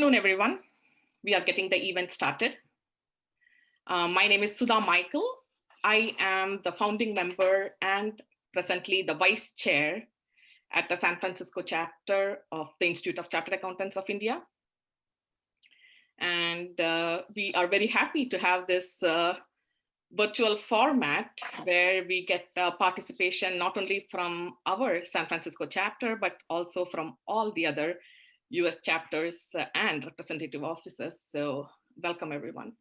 afternoon, everyone. We are getting the event started. My name is Sudha Michael. I am the founding member and presently the vice chair at the San Francisco chapter of the Institute of Chartered Accountants of India. And we are very happy to have this virtual format where we get participation not only from our San Francisco chapter, but also from all the other US chapters and representative offices. So welcome everyone.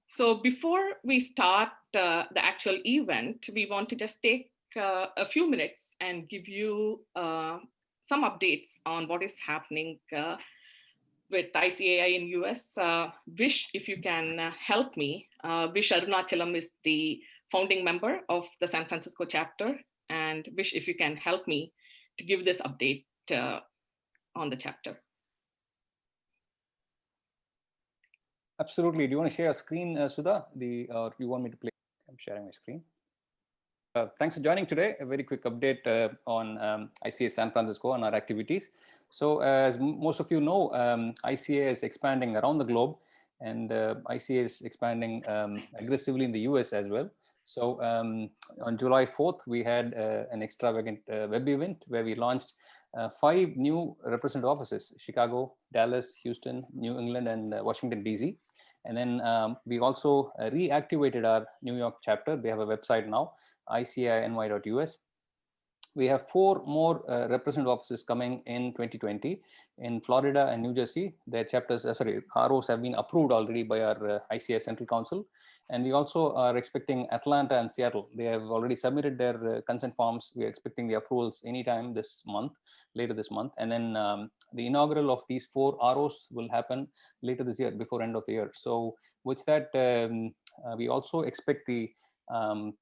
So before we start the actual event, we want to just take a few minutes and give you some updates on what is happening with ICAI in US. Vish, if you can help me. Vish Arunachalam is the founding member of the San Francisco chapter. And Vish, if you can help me to give this update on the chapter. Absolutely. Do you want to share a screen, Sudha? Or you want me to play? I'm sharing my screen. Thanks for joining today. A very quick update on ICAI San Francisco and our activities. So as most of you know, ICAI is expanding around the globe, and ICAI is expanding aggressively in the US as well. So on July 4th, we had an extravagant web event where we launched 5 new representative offices: Chicago, Dallas, Houston, New England, and Washington, DC. And then we also reactivated our New York chapter. They have a website now, ICAINY.US. We have 4 more representative offices coming in 2020 in Florida and New Jersey. Their chapters, ROs have been approved already by our ICAI Central Council. And we also are expecting Atlanta and Seattle. They have already submitted their consent forms. We are expecting the approvals anytime this month, later this month. And then the inaugural of these 4 ROs will happen later this year, before end of the year. So with that, we also expect the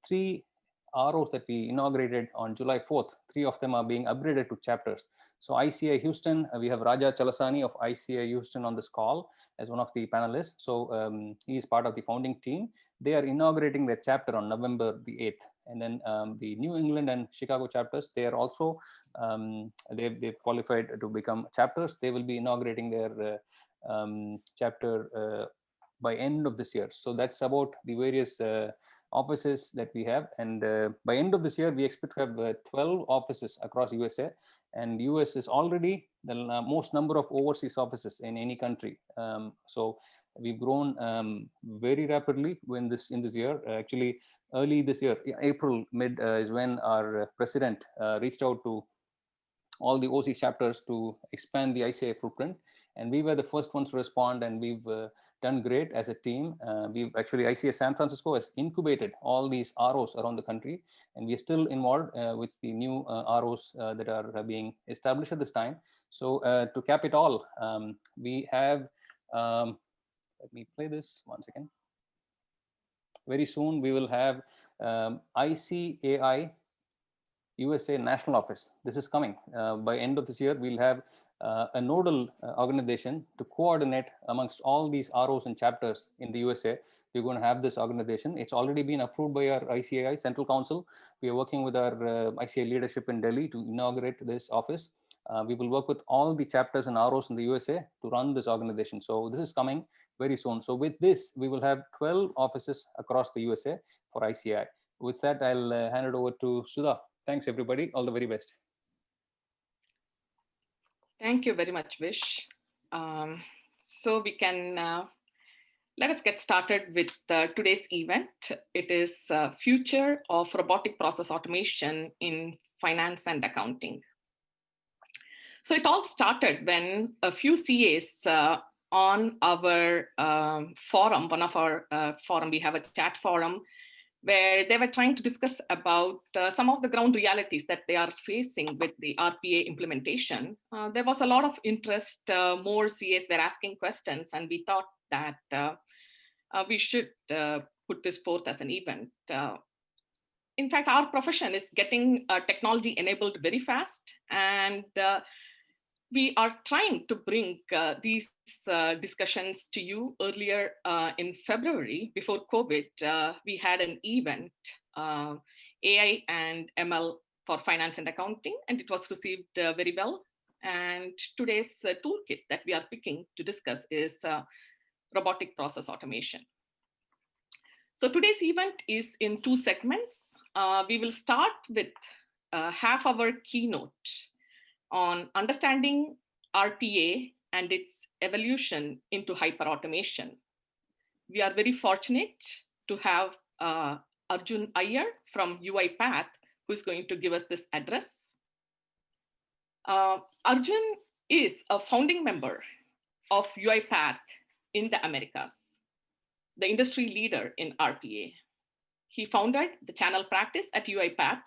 3 ROs that we inaugurated on July 4th, 3 of them are being upgraded to chapters. So ICAI Houston, we have Chalasani of ICAI Houston on this call as one of the panelists. So he is part of the founding team. They are inaugurating their chapter on November the 8th. And then the New England and Chicago chapters, they are also, they've qualified to become chapters. They will be inaugurating their chapter by end of this year. So that's about the various offices that we have, and by end of this year we expect to have 12 offices across USA, and US is already the most number of overseas offices in any country. So we've grown very rapidly in this year. Actually, early this year, April mid is when our president reached out to all the OC chapters to expand the ICAI footprint, and we were the first ones to respond, and we've done great as a team. We've actually, ICAI San Francisco has incubated all these ROs around the country, and we are still involved with the new ROs that are being established at this time. So to cap it all, we have, let me play this 1 second. Very soon we will have ICAI USA National Office. This is coming. By end of this year, we'll have a nodal organization to coordinate amongst all these ROs and chapters in the USA. We're going to have this organization. It's already been approved by our ICAI Central Council. We are working with our ICAI leadership in Delhi to inaugurate this office. We will work with all the chapters and ROs in the USA to run this organization. So this is coming very soon. So with this, we will have 12 offices across the USA for ICAI. With that, I'll hand it over to Sudha. Thanks, everybody. All the very best. Thank you very much, Vish. So we can let us get started with today's event. It is Future of Robotic Process Automation in Finance and Accounting. So it all started when a few CAs on our forum, one of our forum, we have a chat forum, where they were trying to discuss about some of the ground realities that they are facing with the RPA implementation. There was a lot of interest, more CAs were asking questions, and we thought that we should put this forth as an event. In fact, our profession is getting technology enabled very fast, and we are trying to bring these discussions to you. Earlier in February, before COVID, we had an event, AI and ML for Finance and Accounting, and it was received very well. And today's toolkit that we are picking to discuss is robotic process automation. So today's event is in two segments. We will start with half-hour keynote on understanding RPA and its evolution into hyperautomation. We are very fortunate to have Arjun Iyer from UiPath, who is going to give us this address. Arjun is a founding member of UiPath in the Americas, the industry leader in RPA. He founded the channel practice at UiPath,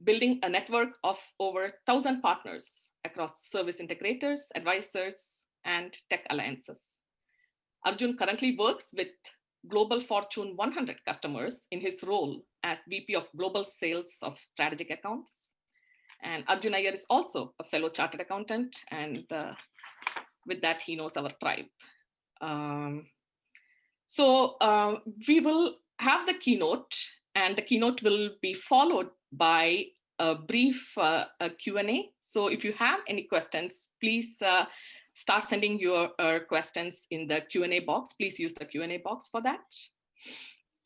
building a network of over 1,000 partners across service integrators, advisors, and tech alliances. Arjun currently works with Global Fortune 100 customers in his role as VP of Global Sales of Strategic Accounts. And Arjun Iyer is also a fellow chartered accountant, and with that, he knows our tribe. We will have the keynote, and the keynote will be followed by a brief Q&A. So if you have any questions, please start sending your questions in the Q&A box. Please use the Q&A box for that.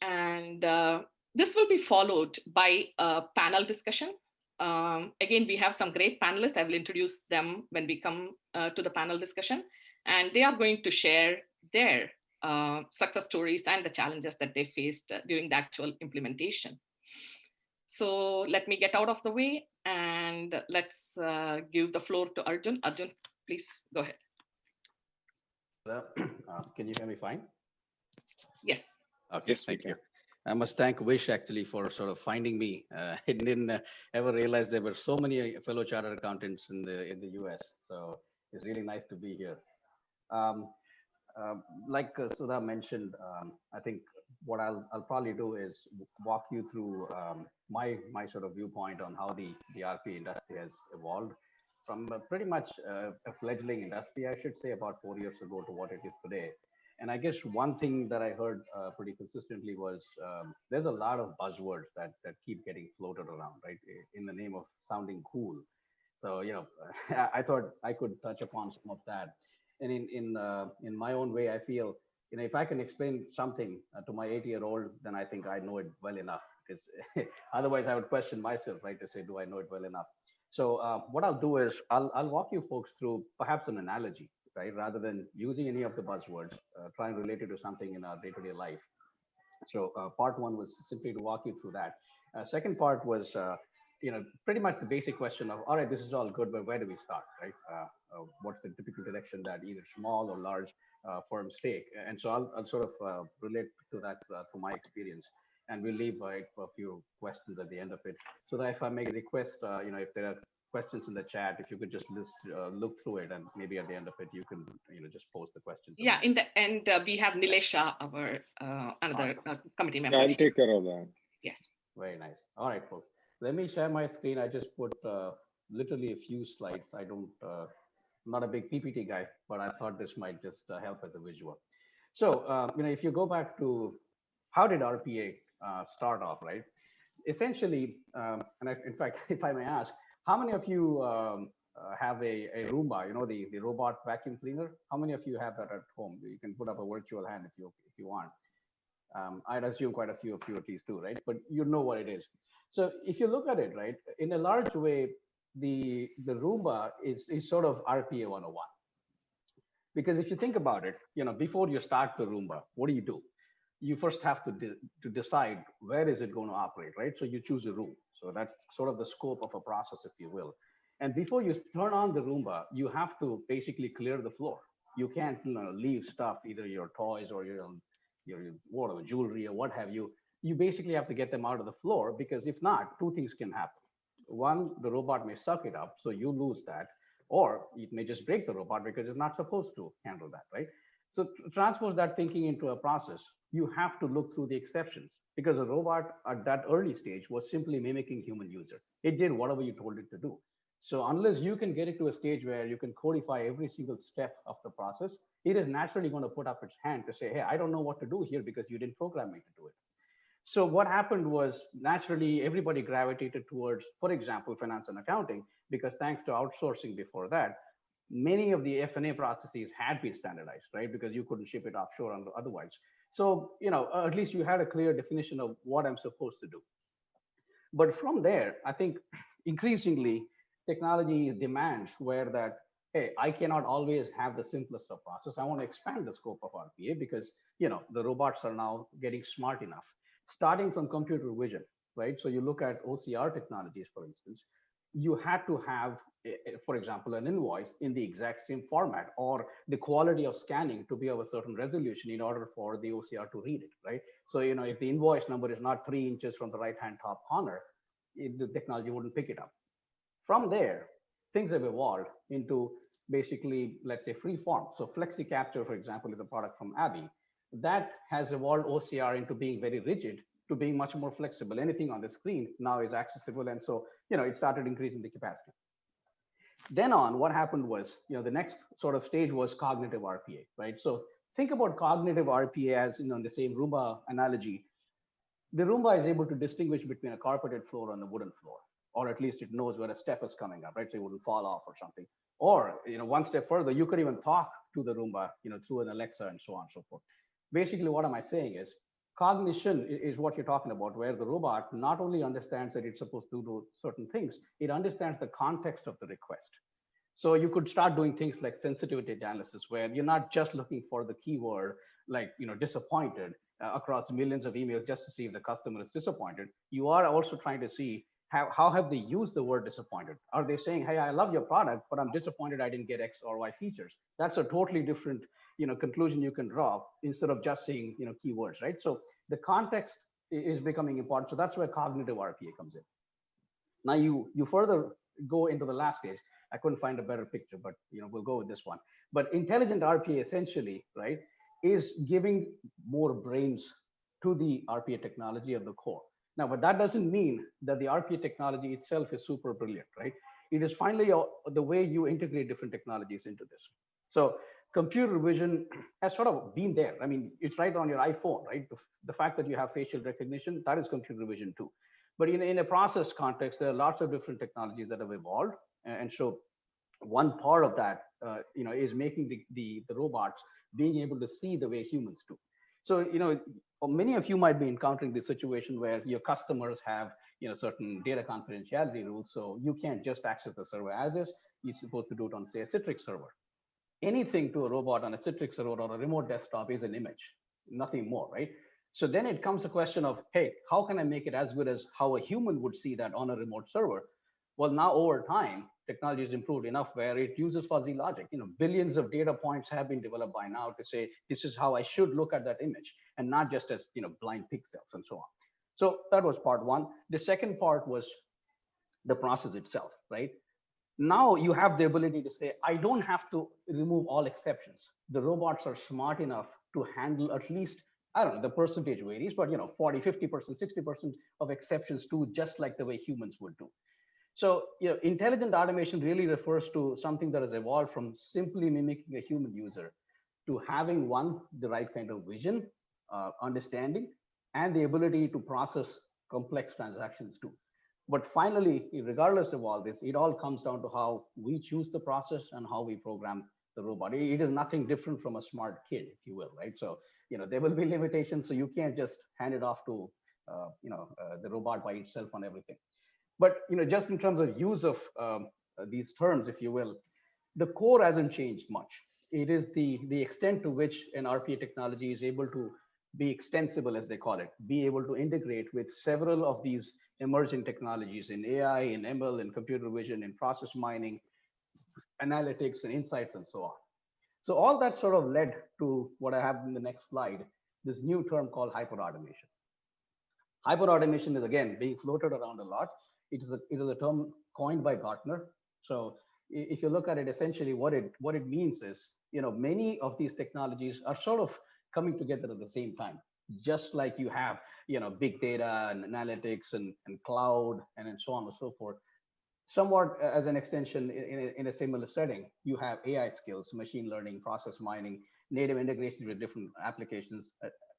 And this will be followed by a panel discussion. Again, we have some great panelists. I will introduce them when we come to the panel discussion. And they are going to share their success stories and the challenges that they faced during the actual implementation. So let me get out of the way and let's give the floor to Arjun. Arjun, please go ahead. Can you hear me fine? Yes. Okay, yes, thank you. I must thank Wish actually for sort of finding me. I didn't ever realize there were so many fellow chartered accountants in the US. So it's really nice to be here. Like Sudha mentioned, I think what I'll probably do is walk you through my sort of viewpoint on how the RPA industry has evolved from pretty much a fledgling industry, I should say, about 4 years ago to what it is today. And I guess one thing that I heard pretty consistently was there's a lot of buzzwords that keep getting floated around, right, in the name of sounding cool. So, you know, I thought I could touch upon some of that. And in my own way, I feel, you know, if I can explain something to my 8-year-old, then I think I know it well enough. Because otherwise, I would question myself, right, to say, do I know it well enough? So what I'll do is I'll walk you folks through perhaps an analogy, right, rather than using any of the buzzwords, try and relate it to something in our day-to-day life. So part one was simply to walk you through that. Second part was, you know, pretty much the basic question of, all right, this is all good, but where do we start, right? What's the typical direction that either small or large firms take? And so I'll sort of relate to that from my experience. And we'll leave for a few questions at the end of it. So that if I make a request, you know, if there are questions in the chat, if you could just look through it, and maybe at the end of it, you can, you know, just post the question. Yeah, in the end, we have Nilesh, Shah, our another committee member. I'll take care of that. Yes. Very nice. All right, folks. Let me share my screen. I just put literally a few slides. I don't, I'm not a big PPT guy, but I thought this might just help as a visual. So, you know, if you go back to how did RPA start off, right? Essentially, and in fact, if I may ask, how many of you have a Roomba, you know, the robot vacuum cleaner? How many of you have that at home? You can put up a virtual hand if you want. I'd assume quite a few of you at least do, right? But you know what it is. So if you look at it, right, in a large way, the Roomba is sort of RPA 101. Because if you think about it, you know, before you start the Roomba, what do? You first have to decide where is it going to operate, right? So you choose a room. So that's sort of the scope of a process, if you will. And before you turn on the Roomba, you have to basically clear the floor. You can't, you know, leave stuff, either your toys or your whatever, jewelry or what have you. You basically have to get them out of the floor, because if not, two things can happen. One, the robot may suck it up, so you lose that, or it may just break the robot because it's not supposed to handle that, right? So to transpose that thinking into a process, you have to look through the exceptions, because a robot at that early stage was simply mimicking human user. It did whatever you told it to do. So unless you can get it to a stage where you can codify every single step of the process, it is naturally going to put up its hand to say, hey, I don't know what to do here because you didn't program me to do it. So what happened was naturally everybody gravitated towards, for example, finance and accounting, because thanks to outsourcing before that, many of the F&A processes had been standardized, right? Because you couldn't ship it offshore otherwise. So, at least you had a clear definition of what I'm supposed to do. But from there, I think increasingly technology demands where that, hey, I cannot always have the simplest of process. I want to expand the scope of RPA because, the robots are now getting smart enough, starting from computer vision, right? So you look at OCR technologies, for instance, you had to have, for example, an invoice in the exact same format or the quality of scanning to be of a certain resolution in order for the OCR to read it, right? So, if the invoice number is not 3 inches from the right-hand top corner, the technology wouldn't pick it up. From there, things have evolved into basically, let's say, free form. So Flexi Capture, for example, is a product from Abby that has evolved OCR into being very rigid to being much more flexible. Anything on the screen now is accessible. And so, it started increasing the capacity. Then on, what happened was, the next sort of stage was cognitive RPA, right? So think about cognitive RPA as, in the same Roomba analogy. The Roomba is able to distinguish between a carpeted floor and a wooden floor, or at least it knows where a step is coming up, right? So it wouldn't fall off or something. Or, one step further, you could even talk to the Roomba, through an Alexa and so on and so forth. Basically, what am I saying is cognition is what you're talking about, where the robot not only understands that it's supposed to do certain things, it understands the context of the request. So you could start doing things like sensitivity analysis, where you're not just looking for the keyword, like, disappointed across millions of emails just to see if the customer is disappointed. You are also trying to see how have they used the word disappointed? Are they saying, hey, I love your product, but I'm disappointed I didn't get X or Y features? That's a totally different, conclusion you can draw instead of just saying, keywords, right? So the context is becoming important. So that's where cognitive RPA comes in. Now you further go into the last stage. I couldn't find a better picture, but we'll go with this one. But intelligent RPA essentially, right, is giving more brains to the RPA technology at the core. Now, but that doesn't mean that the RPA technology itself is super brilliant, right? It is finally the way you integrate different technologies into this. So computer vision has sort of been there. I mean, it's right on your iPhone, right? The fact that you have facial recognition, that is computer vision too. But in a process context, there are lots of different technologies that have evolved. And so one part of that, is making the robots being able to see the way humans do. So, many of you might be encountering this situation where your customers have, certain data confidentiality rules. So you can't just access the server as is. You're supposed to do it on, say, a Citrix server. Anything to a robot on a Citrix server or a remote desktop is an image, nothing more, right? So then it comes a question of, hey, how can I make it as good as how a human would see that on a remote server? Well, now over time, technology has improved enough where it uses fuzzy logic. Billions of data points have been developed by now to say, this is how I should look at that image, and not just as, blind pixels and so on. So that was part one. The second part was the process itself, right? Now you have the ability to say, I don't have to remove all exceptions. The robots are smart enough to handle at least, I don't know, the percentage varies, but 40, 50%, 60% of exceptions too, just like the way humans would do. So, intelligent automation really refers to something that has evolved from simply mimicking a human user to having the right kind of vision, understanding, and the ability to process complex transactions too. But finally, regardless of all this, it all comes down to how we choose the process and how we program the robot. It is nothing different from a smart kid, if you will, right? So, there will be limitations, so you can't just hand it off to, the robot by itself on everything. But, just in terms of use of these terms, if you will, the core hasn't changed much. It is the extent to which an RPA technology is able to be extensible, as they call it, be able to integrate with several of these emerging technologies in AI, in ML, in computer vision, in process mining, analytics, and insights, and so on. So all that sort of led to what I have in the next slide, this new term called hyperautomation. Hyperautomation is, again, being floated around a lot. It is a term coined by Gartner. So if you look at it, essentially what it means is, many of these technologies are sort of coming together at the same time, just like you have, big data and analytics and cloud and so on and so forth. Somewhat as an extension in a similar setting, you have AI skills, machine learning, process mining, native integration with different applications,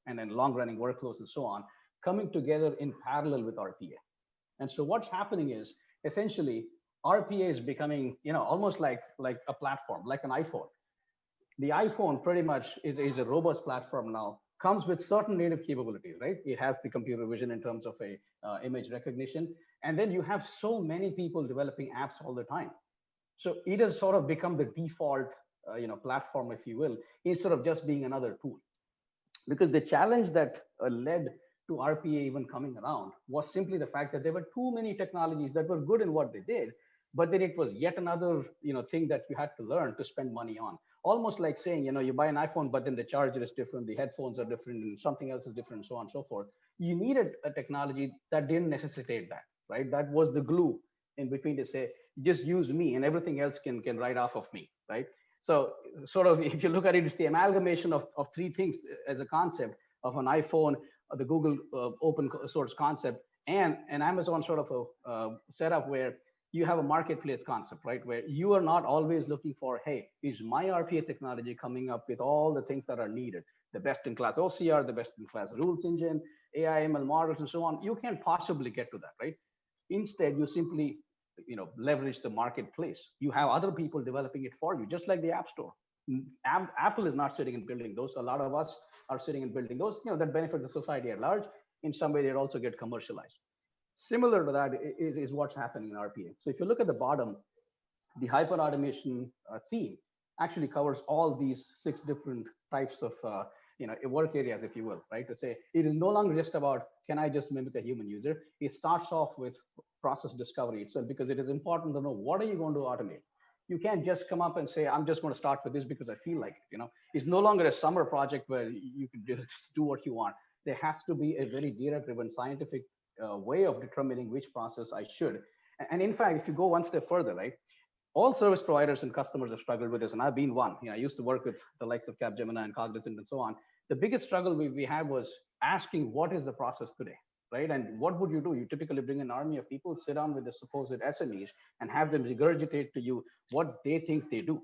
and then long-running workflows and so on. coming together in parallel with RPA. And so what's happening is essentially RPA is becoming, almost like a platform, like an iPhone. The iPhone pretty much is a robust platform now, comes with certain native capabilities, right? It has the computer vision in terms of a image recognition. And then you have so many people developing apps all the time. So it has sort of become the default, platform, if you will, instead of just being another tool. Because the challenge that led to RPA even coming around was simply the fact that there were too many technologies that were good in what they did, but then it was yet another thing that you had to learn to spend money on. Almost like saying, you buy an iPhone, but then the charger is different, the headphones are different, and something else is different, so on and so forth. You needed a technology that didn't necessitate that, right? That was the glue in between to say, just use me and everything else can write off of me, right? So sort of, if you look at it, it's the amalgamation of three things as a concept of an iPhone, the Google open source concept, and an Amazon sort of a setup where you have a marketplace concept, right? Where you are not always looking for, hey, is my RPA technology coming up with all the things that are needed? The best in class OCR, the best in class rules engine, AI, ML models, and so on. You can't possibly get to that, right? Instead, you simply leverage the marketplace. You have other people developing it for you, just like the App Store. Apple is not sitting and building those. A lot of us are sitting and building those, that benefit the society at large. In some way, they also get commercialized. Similar to that is what's happening in RPA. So if you look at the bottom, the hyperautomation theme actually covers all these 6 different types of work areas, if you will, right? To say it is no longer just about, can I just mimic a human user? It starts off with process discovery itself, because it is important to know, what are you going to automate? You can't just come up and say, I'm just going to start with this because I feel like it. It's no longer a summer project where you can just do what you want. There has to be a very data-driven scientific way of determining which process I should. And in fact, if you go one step further, right, all service providers and customers have struggled with this, and I've been one. I used to work with the likes of Capgemini and Cognizant and so on. The biggest struggle we had was asking, what is the process today, right? And what would you do? You typically bring an army of people, sit down with the supposed SMEs, and have them regurgitate to you what they think they do.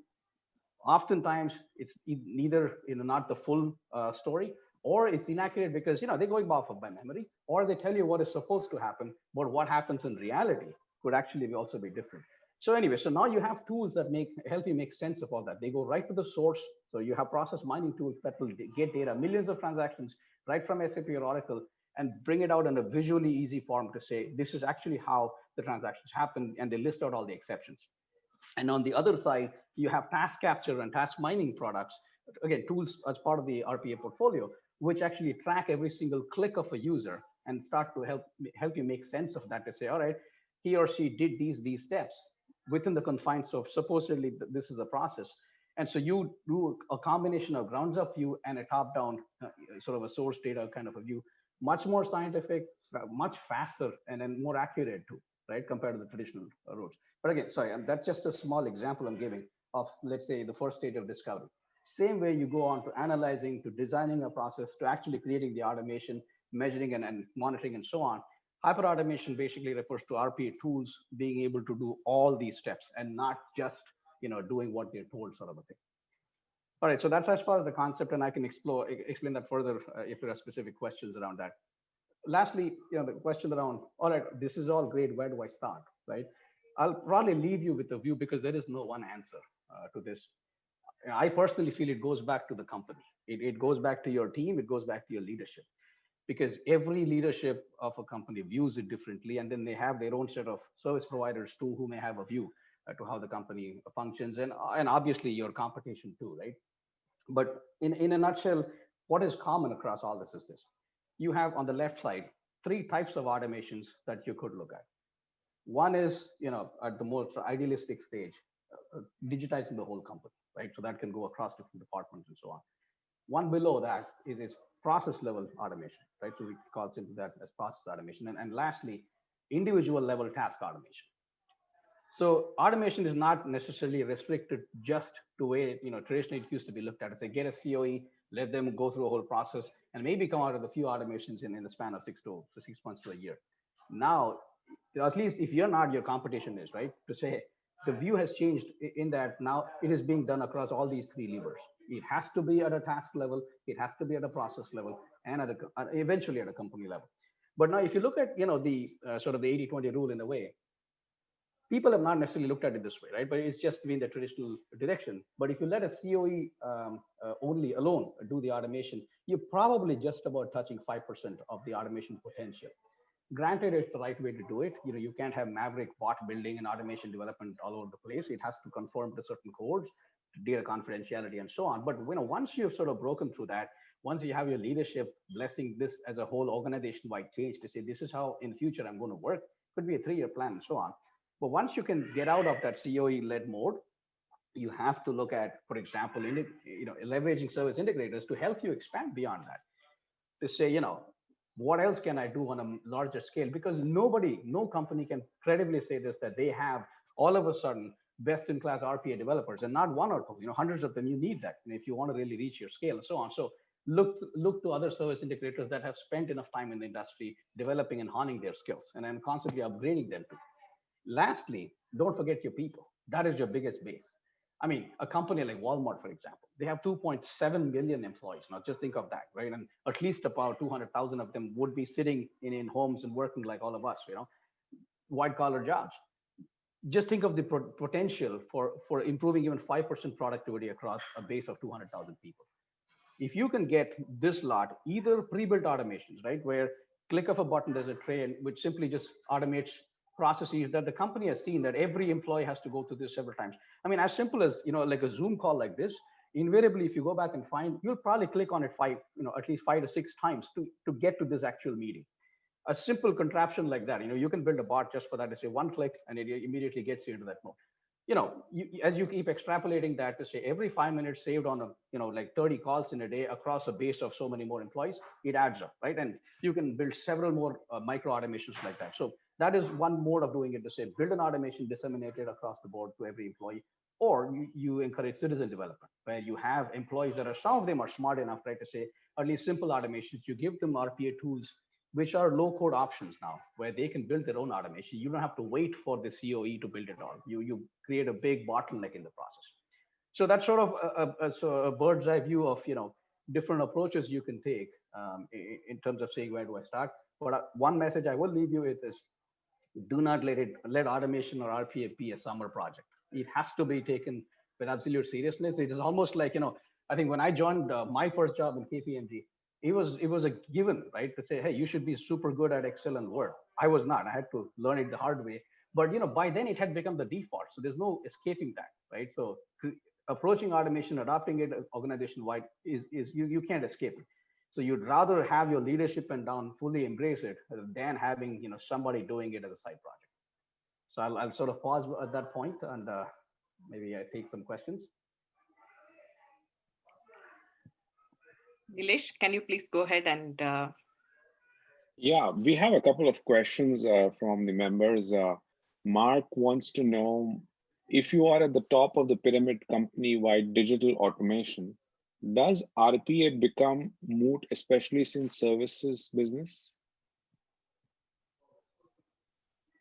Oftentimes, it's neither not the full story, or it's inaccurate because they're going off of by memory, or they tell you what is supposed to happen, but what happens in reality could actually also be different. So anyway, so now you have tools that help you make sense of all that. They go right to the source. So you have process mining tools that will get data, millions of transactions, right from SAP or Oracle, and bring it out in a visually easy form to say, this is actually how the transactions happen, and they list out all the exceptions. And on the other side, you have task capture and task mining products, again, tools as part of the RPA portfolio, which actually track every single click of a user and start to help you make sense of that, to say, all right, he or she did these steps within the confines of supposedly this is a process. And so you do a combination of grounds up view and a top down sort of a source data kind of a view, much more scientific, much faster, and then more accurate too, right, compared to the traditional roads. But again, sorry, that's just a small example I'm giving of, let's say, the first stage of discovery. Same way you go on to analyzing, to designing a process, to actually creating the automation, measuring and monitoring and so on. Hyperautomation basically refers to RPA tools being able to do all these steps and not just doing what they're told, sort of a thing. All right, so that's as far as the concept, and I can explain that further if there are specific questions around that. Lastly, the question around, all right, this is all great, where do I start, right? I'll probably leave you with a view because there is no one answer to this. I personally feel it goes back to the company. It goes back to your team, it goes back to your leadership, because every leadership of a company views it differently, and then they have their own set of service providers too who may have a view to how the company functions, and obviously your competition too, right? But in a nutshell, what is common across all this is this. You have on the left side 3 types of automations that you could look at. One is, at the most idealistic stage, digitizing the whole company, right? So that can go across different departments and so on. One below that is process level automation, right? So we call simply that as process automation. And lastly, individual level task automation. So automation is not necessarily restricted just to way, traditionally it used to be looked at. Say, get a COE, let them go through a whole process, and maybe come out with a few automations in the span of 6 months to a year. Now, at least if you're not, your competition is, right? To say, the view has changed in that now it is being done across all these three levers. It has to be at a task level, it has to be at a process level, and eventually at a company level. But now, if you look at the sort of the 80-20 rule in a way, people have not necessarily looked at it this way, right? But it's just been the traditional direction. But if you let a COE only alone do the automation, you're probably just about touching 5% of the automation potential. Granted, it's the right way to do it. You can't have maverick bot building and automation development all over the place. It has to conform to certain codes, data confidentiality, and so on. But once you've sort of broken through that, once you have your leadership blessing this as a whole organization-wide change to say, this is how in future I'm going to work, could be a 3-year plan and so on. But once you can get out of that COE-led mode, you have to look at, for example, leveraging service integrators to help you expand beyond that. To say, what else can I do on a larger scale? Because no company can credibly say this, that they have all of a sudden best-in-class RPA developers, and not one or two, hundreds of them. You need that if you want to really reach your scale and so on. So look to other service integrators that have spent enough time in the industry developing and honing their skills, and then constantly upgrading them too. Lastly, don't forget your people. That is your biggest base. I mean, a company like Walmart, for example, they have 2.7 million employees. Now, just think of that, right? And at least about 200,000 of them would be sitting in homes and working like all of us, white collar jobs. Just think of the potential for improving even 5% productivity across a base of 200,000 people. If you can get this lot, either pre-built automations, right, where click of a button, there's a tray which simply just automates processes that the company has seen that every employee has to go through this several times. I mean, as simple as, like a Zoom call like this, invariably, if you go back and find, you'll probably click on it at least 5 to 6 times to get to this actual meeting. A simple contraption like that, you can build a bot just for that to say one click and it immediately gets you into that mode. As you keep extrapolating that to say every 5 minutes saved on like 30 calls in a day across a base of so many more employees, it adds up, right? And you can build several more micro automations like that. So that is one mode of doing it, to say build an automation disseminated across the board to every employee, or you encourage citizen development, where you have employees that some of them are smart enough, right, to say at least simple automations. You give them RPA tools, which are low code options now, where they can build their own automation. You don't have to wait for the COE to build it all. You create a big bottleneck in the process. So that's sort of a bird's eye view of different approaches you can take in terms of saying, where do I start? But one message I will leave you with is, do not let automation or RPA be a summer project. It has to be taken with absolute seriousness. It is almost like, I think when I joined my first job in KPMG, it was a given, right, to say, hey, you should be super good at Excel and Word. I was not. I had to learn it the hard way. But by then it had become the default. So there's no escaping that, right? So approaching automation, adopting it organization-wide is you can't escape it. So you'd rather have your leadership and down fully embrace it than having somebody doing it as a side project. So I'll sort of pause at that point and maybe I take some questions. Nilesh, can you please go ahead and Yeah, we have a couple of questions from the members. Mark wants to know, if you are at the top of the pyramid company-wide digital automation, does RPA become moot, especially since services business?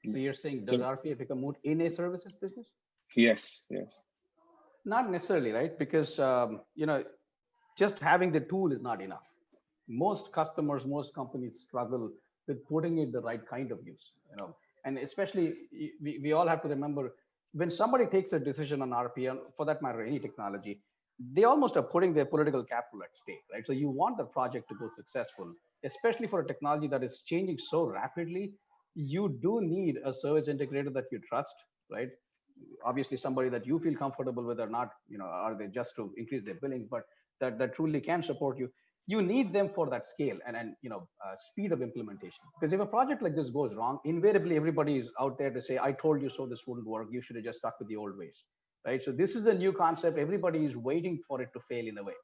So you're saying, does RPA become moot in a services business? Yes, yes. Not necessarily, right? Because, just having the tool is not enough. Most customers, most companies struggle with putting it the right kind of use, and especially we all have to remember, when somebody takes a decision on RPA, for that matter, any technology, they almost are putting their political capital at stake, right? So you want the project to go successful, especially for a technology that is changing so rapidly. You do need a service integrator that you trust, right? Obviously somebody that you feel comfortable with, or not, are they just to increase their billing, but that truly can support you. You need them for that scale and speed of implementation. Because if a project like this goes wrong, invariably everybody is out there to say, I told you so, this wouldn't work. You should have just stuck with the old ways, right? So this is a new concept. Everybody is waiting for it to fail in a way.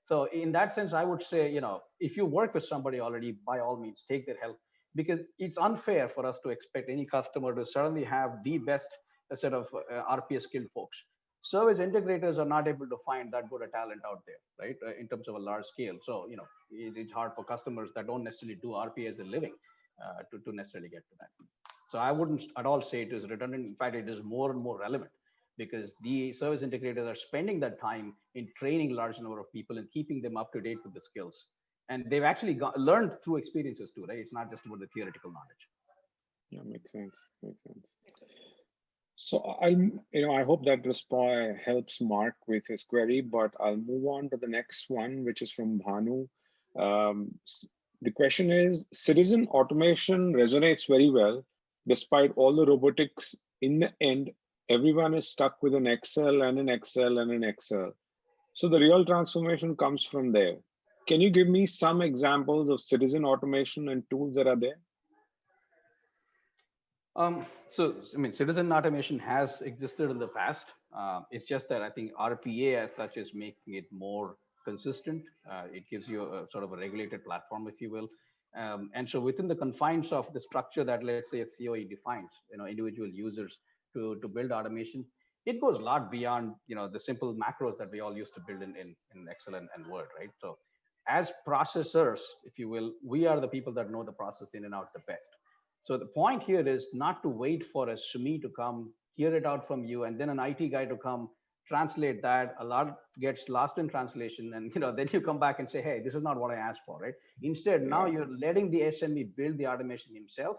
So in that sense, I would say, if you work with somebody already, by all means, take their help, because it's unfair for us to expect any customer to suddenly have the best set of RPA skilled folks. Service integrators are not able to find that good a talent out there, right? In terms of a large scale. So, it's hard for customers that don't necessarily do RPA as a living to necessarily get to that. So I wouldn't at all say it is redundant. In fact, it is more and more relevant. because the service integrators are spending that time in training large number of people and keeping them up to date with the skills. And they've actually learned through experiences too, right? It's not just about the theoretical knowledge. Yeah, makes sense. Makes sense. So I hope that response helps Mark with his query, but I'll move on to the next one, which is from Bhanu. The question is, citizen automation resonates very well. Despite all the robotics, in the end, everyone is stuck with an Excel and an Excel and an Excel. So the real transformation comes from there. Can you give me some examples of citizen automation and tools that are there? So, I mean, citizen automation has existed in the past. It's just that I think RPA as such is making it more consistent. It gives you a sort of a regulated platform, if you will. And so within the confines of the structure that, let's say, a COE defines, individual users to build automation, it goes a lot beyond, the simple macros that we all used to build in Excel and Word, right? So as processors, if you will, we are the people that know the process in and out the best. So the point here is not to wait for a SME to come, hear it out from you, and then an IT guy to come translate that. A lot gets lost in translation, and then you come back and say, "Hey, this is not what I asked for," right? Instead, now you're letting the SME build the automation himself,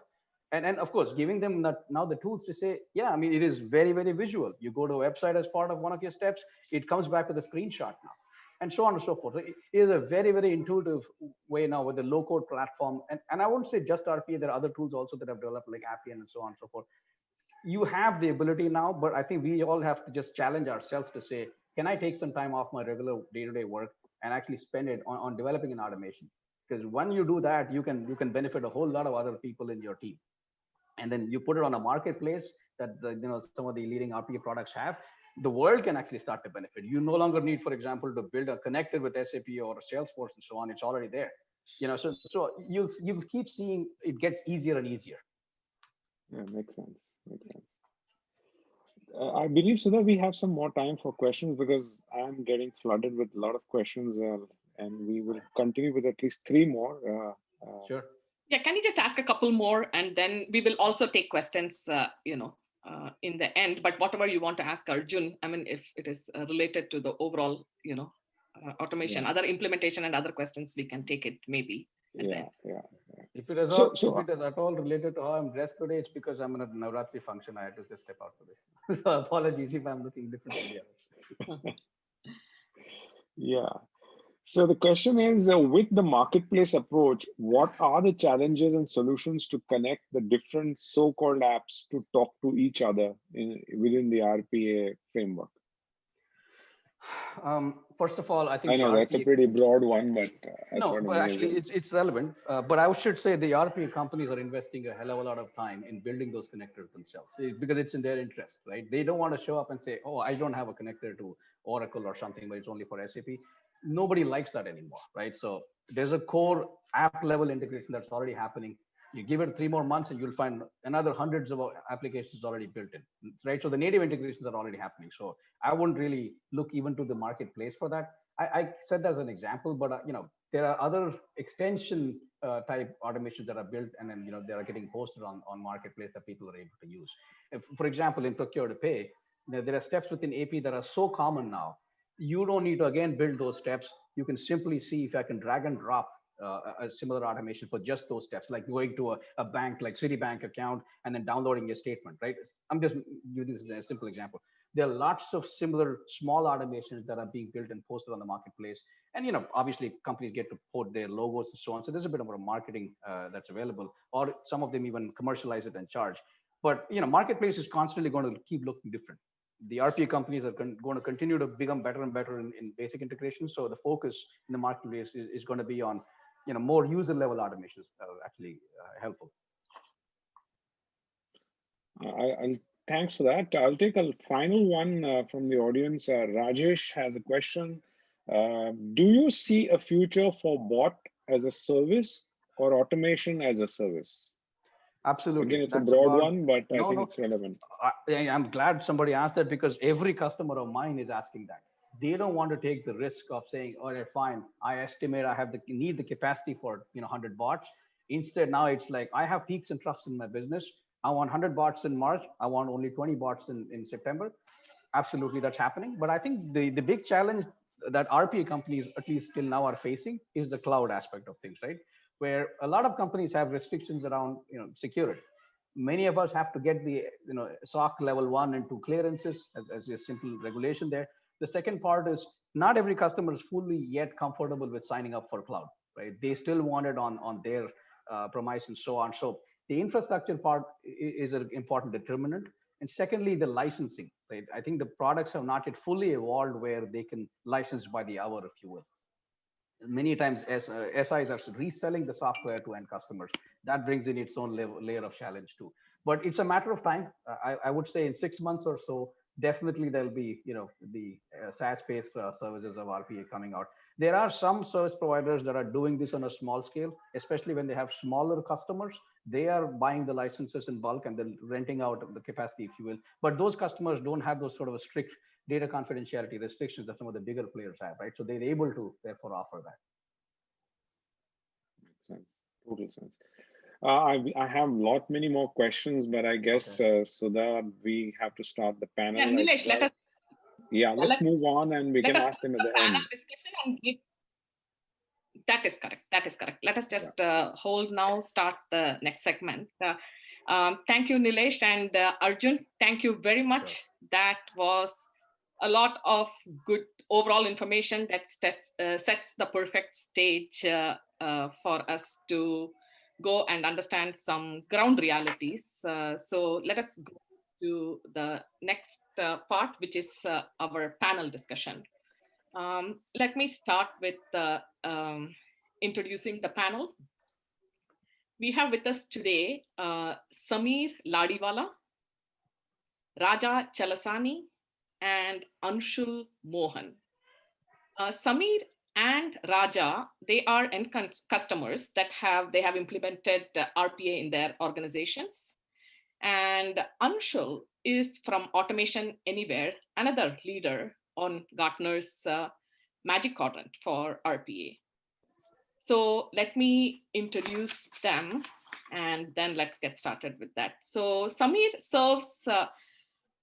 and of course, giving them now the tools to say, "Yeah, I mean, it is very, very visual. You go to a website as part of one of your steps, it comes back with a screenshot now." And so on and so forth. So it is a very, very intuitive way now with the low-code platform. And I won't say just RPA, there are other tools also that have developed like Appian and so on and so forth. You have the ability now, but I think we all have to just challenge ourselves to say, can I take some time off my regular day-to-day work and actually spend it on developing an automation? Because when you do that, you can benefit a whole lot of other people in your team. And then you put it on a marketplace that some of the leading RPA products have. The world can actually start to benefit. You no longer need, for example, to build a connected with SAP or Salesforce and so on. It's already there. So you'll keep seeing it gets easier and easier. Yeah, makes sense. Makes sense. I believe, Sudha, we have some more time for questions because I'm getting flooded with a lot of questions, and we will continue with at least 3 more. Sure. Yeah, can you just ask a couple more, and then we will also take questions, in the end. But whatever you want to ask Arjun, I mean, if it is related to the overall, automation, other implementation and other questions, we can take it maybe. Yeah. If it is at all related to how I'm dressed today, it's because I'm in a Navratri function. I had to just step out for this. So apologies if I'm looking different from the others. Yeah. So the question is, with the marketplace approach, what are the challenges and solutions to connect the different so-called apps to talk to each other within the RPA framework? First of all, I think I know that's a pretty broad one, but actually it's relevant. But I should say the RPA companies are investing a hell of a lot of time in building those connectors themselves because it's in their interest, right? They don't want to show up and say, "Oh, I don't have a connector to Oracle or something, but it's only for SAP." Nobody likes that anymore, right? So there's a core app level integration that's already happening. You give it 3 more months and you'll find another hundreds of applications already built in, right? So the native integrations are already happening. So I wouldn't really look even to the marketplace for that. I said that as an example, but there are other extension type automations that are built and then they are getting posted on marketplace that people are able to use. For example, in procure to pay, there are steps within AP that are so common now. You don't need to again build those steps. You can simply see if I can drag and drop a similar automation for just those steps, like going to a bank like Citibank account and then downloading a statement, right? I'm just using this as a simple example. There are lots of similar small automations that are being built and posted on the marketplace. And, obviously companies get to put their logos and so on. So there's a bit of a marketing that's available, or some of them even commercialize it and charge. But, marketplace is constantly going to keep looking different. The RPA companies are going to continue to become better and better in basic integration. So the focus in the marketplace is going to be on, more user level automations that are actually helpful. Thanks for that. I'll take a final one from the audience. Rajesh has a question. Do you see a future for bot as a service or automation as a service? Absolutely. Again, it's a broad one, but I think it's relevant. I'm glad somebody asked that because every customer of mine is asking that. They don't want to take the risk of saying, "Oh, fine, I estimate I need the capacity for 100 bots." Instead, now it's like I have peaks and troughs in my business. I want 100 bots in March. I want only 20 bots in September. absolutely that's happening. But I think the big challenge that RPA companies, at least till now, are facing is the cloud aspect of things, right? Where a lot of companies have restrictions around security. Many of us have to get the SOC level 1 and 2 clearances as a simple regulation there. The second part is not every customer is fully yet comfortable with signing up for cloud, right? They still want it on their premise and so on. So the infrastructure part is an important determinant. And secondly, the licensing, right? I think the products have not yet fully evolved where they can license by the hour, if you will. Many times SIs are reselling the software to end customers. That brings in its own layer of challenge too. But it's a matter of time. I would say in 6 months or so, definitely there'll be the SaaS-based services of RPA coming out. There are some service providers that are doing this on a small scale, especially when they have smaller customers. They are buying the licenses in bulk and then renting out the capacity, if you will. But those customers don't have those sort of strict data confidentiality restrictions that some of the bigger players have, right? So they're able to therefore offer that. Makes sense. Total sense. I have many more questions, but I guess Sudha, we have to start the panel. Yeah, Nilesh, let us. Yeah, let's move on, and we can ask them at the end. That is correct. That is correct. Let us just hold now. Start the next segment. Thank you, Nilesh and Arjun. Thank you very much. Sure. That was a lot of good overall information that sets the perfect stage for us to go and understand some ground realities. So let us go to the next part, which is our panel discussion. Let me start with introducing the panel. We have with us today Samir Ladiwala, Raja Chalasani, and Anshul Mohan. Samir and Raja, they are end customers that they have implemented RPA in their organizations. And Anshul is from Automation Anywhere, another leader on Gartner's Magic Quadrant for RPA. So let me introduce them and then let's get started with that. So Samir serves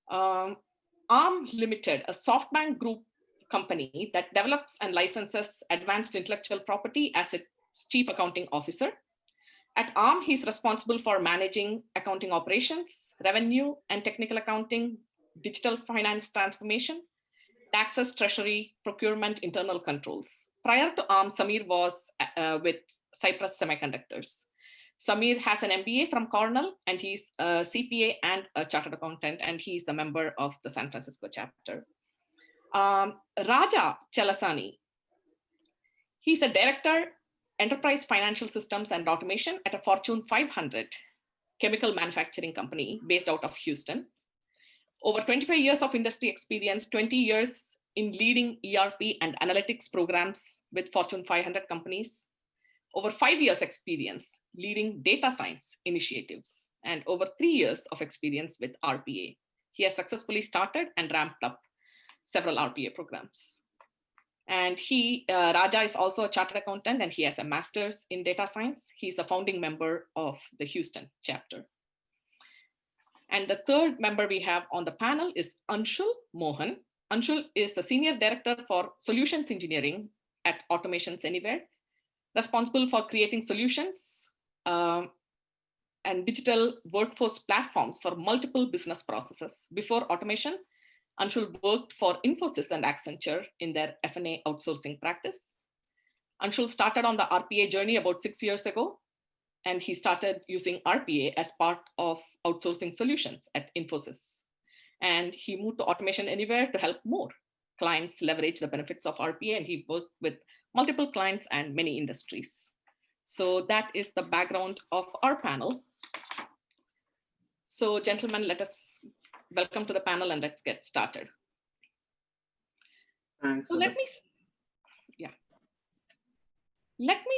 Arm Limited, a SoftBank Group company that develops and licenses advanced intellectual property as its chief accounting officer. At Arm, he's responsible for managing accounting operations, revenue and technical accounting, digital finance transformation, taxes, treasury, procurement, internal controls. Prior to Arm, Samir was with Cypress Semiconductors. Samir has an MBA from Cornell, and he's a CPA and a chartered accountant, and he's a member of the San Francisco chapter. Raja Chalasani, he's a director, enterprise financial systems and automation at a Fortune 500 chemical manufacturing company based out of Houston. Over 25 years of industry experience, 20 years in leading ERP and analytics programs with Fortune 500 companies. Over 5 years experience leading data science initiatives, and over 3 years of experience with RPA. He has successfully started and ramped up several RPA programs. And Raja is also a chartered accountant, and he has a master's in data science. He's a founding member of the Houston chapter. And the third member we have on the panel is Anshul Mohan. Anshul is the senior director for solutions engineering at Automations Anywhere, responsible for creating solutions and digital workforce platforms for multiple business processes. Before automation, Anshul worked for Infosys and Accenture in their F&A outsourcing practice. Anshul started on the RPA journey about 6 years ago, and he started using RPA as part of outsourcing solutions at Infosys. And he moved to Automation Anywhere to help more clients leverage the benefits of RPA, and he worked with multiple clients and many industries. So that is the background of our panel. So gentlemen, let us welcome to the panel and let's get started. Thanks. So let me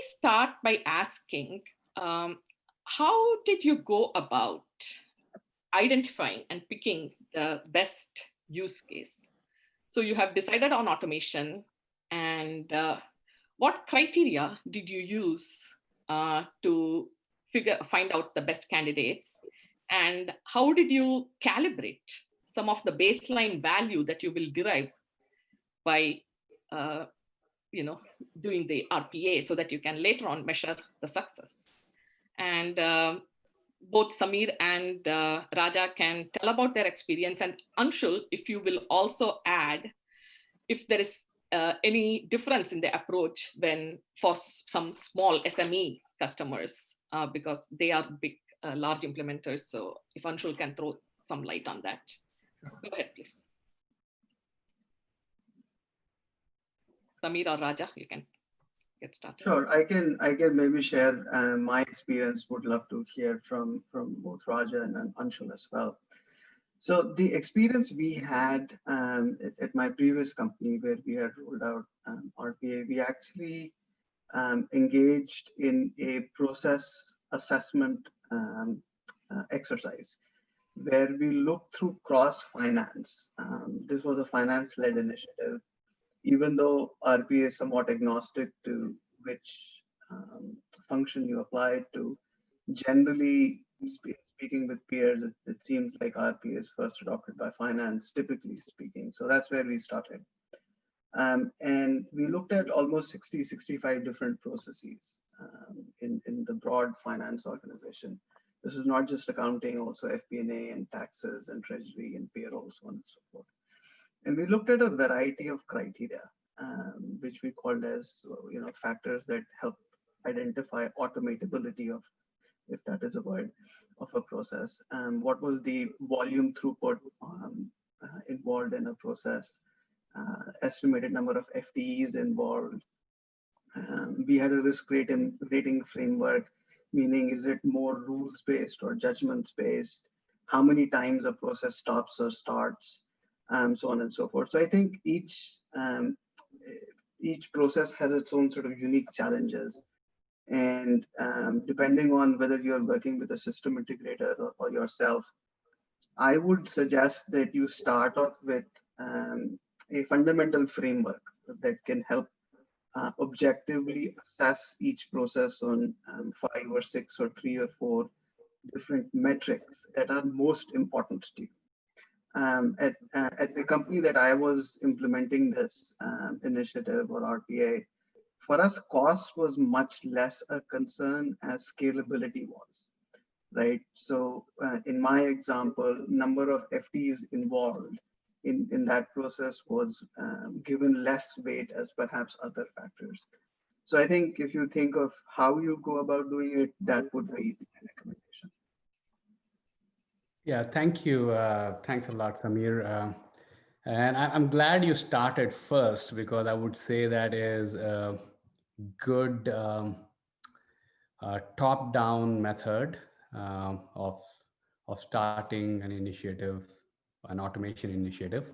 start by asking, how did you go about identifying and picking the best use case? So you have decided on automation, and what criteria did you use to find out the best candidates? And how did you calibrate some of the baseline value that you will derive by doing the RPA, so that you can later on measure the success. And both Samir and Raja can tell about their experience. And Anshul, if you will also add if there is any difference in the approach when for some small SME customers, because they are big, large implementers. So if Anshul can throw some light on that. Go ahead, please. Samir or Raja, you can get started. Sure, I can maybe share my experience. Would love to hear from both Raja and Anshul as well. So the experience we had at my previous company, where we had rolled out RPA, we actually engaged in a process assessment exercise where we looked through cross-finance. This was a finance-led initiative. Even though RPA is somewhat agnostic to which function you apply it to, generally speaking with peers, it seems like RPA is first adopted by finance, typically speaking. So that's where we started. And we looked at almost 65 different processes in the broad finance organization. This is not just accounting, also FP&A and taxes and treasury and payroll, so on and so forth. And we looked at a variety of criteria, which we called as factors that help identify automatability of, if that is a word, of a process. What was the volume throughput involved in a process, estimated number of FTEs involved. We had a risk rating framework, meaning is it more rules-based or judgments-based? How many times a process stops or starts? So on and so forth. So I think each process has its own sort of unique challenges. And depending on whether you're working with a system integrator or yourself, I would suggest that you start off with a fundamental framework that can help objectively assess each process on 5 or 6 or 3 or 4 different metrics that are most important to you. At the company that I was implementing this initiative or RPA, for us, cost was much less a concern as scalability was, right? So in my example, number of FTEs involved in that process was given less weight as perhaps other factors. So I think if you think of how you go about doing it, that would be my recommendation. Yeah, thank you. Thanks a lot, Samir. And I'm glad you started first, because I would say that is a good top-down method of starting an initiative, an automation initiative.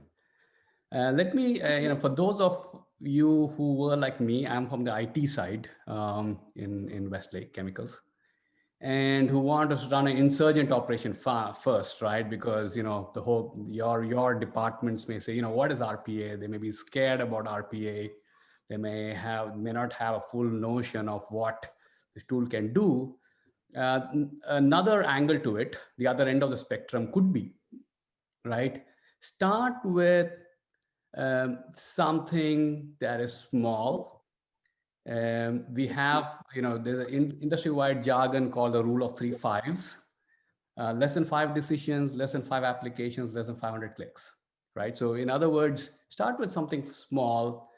Let me, for those of you who were like me, I'm from the IT side in Westlake Chemicals, and who want to run an insurgent operation first, right? Because the whole your departments may say, what is RPA? They may be scared about RPA. They may not have a full notion of what this tool can do. Another angle to it, the other end of the spectrum could be, right? Start with something that is small. We have, there's an industry-wide jargon called the rule of 3 5s. Less than 5 decisions, less than 5 applications, less than 500 clicks, right? So in other words, start with something small,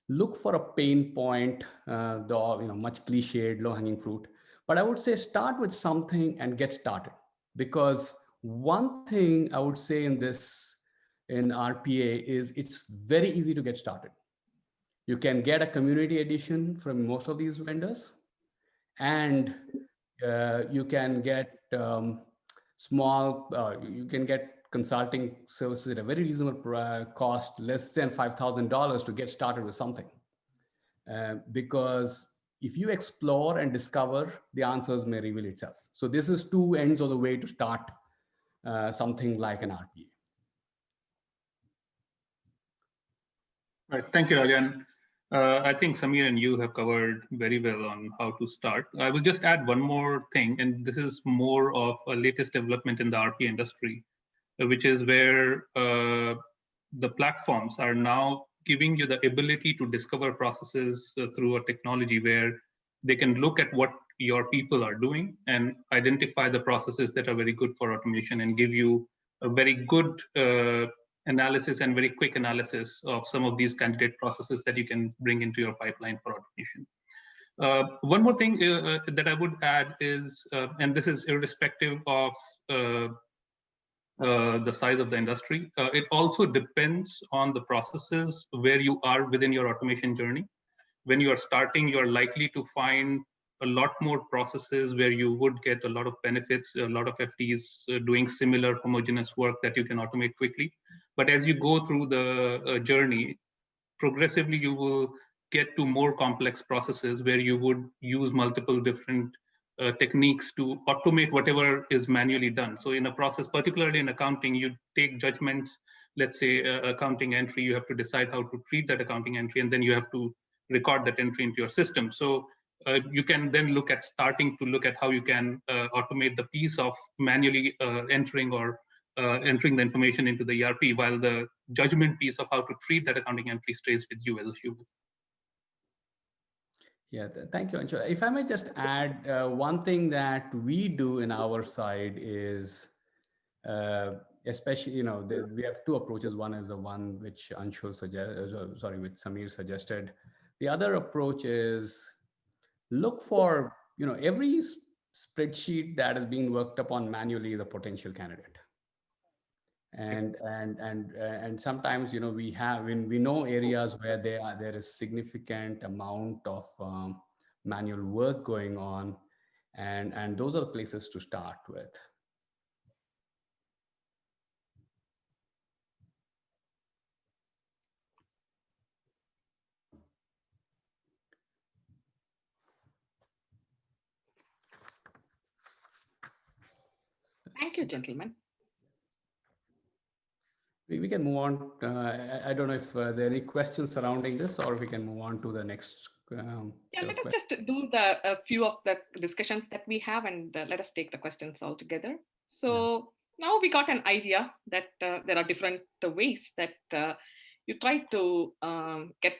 look for a pain point, much cliched, low-hanging fruit. But I would say start with something and get started. Because one thing I would say in RPA is it's very easy to get started. You can get a community edition from most of these vendors, and you can get you can get consulting services at a very reasonable cost, less than $5,000 to get started with something. Because if you explore and discover, the answers may reveal itself. So this is 2 ends of the way to start something like an RPA. Right. Thank you, Rajan. I think Samir and you have covered very well on how to start. I will just add one more thing, and this is more of a latest development in the RPA industry. which is where the platforms are now giving you the ability to discover processes through a technology where they can look at what your people are doing and identify the processes that are very good for automation and give you a very good analysis and very quick analysis of some of these candidate processes that you can bring into your pipeline for automation. One more thing that I would add is, and this is irrespective of the size of the industry, it also depends on the processes where you are within your automation journey. When you are starting, you're likely to find a lot more processes where you would get a lot of benefits, a lot of FTs doing similar homogeneous work that you can automate quickly. But as you go through the journey, progressively you will get to more complex processes where you would use multiple different techniques to automate whatever is manually done. So in a process, particularly in accounting, you take judgments, let's say accounting entry, you have to decide how to treat that accounting entry, and then you have to record that entry into your system. So you can then starting to look at how you can automate the piece of manually entering or entering the information into the ERP, while the judgment piece of how to treat that accounting entry stays with you as a human. Yeah, thank you, Anshul. If I may just add, one thing that we do in our side is, especially, we have two approaches. One is the one which Anshul which Samir suggested. The other approach is look for, every spreadsheet that is being worked upon manually is a potential candidate. And sometimes we know areas where there is significant amount of manual work going on, and those are the places to start with. Thank you, gentlemen. We can move on. I don't know if there are any questions surrounding this, or we can move on to the next. Yeah, let us just do a few of the discussions that we have, and let us take the questions all together. So now we got an idea that there are different ways that you try to get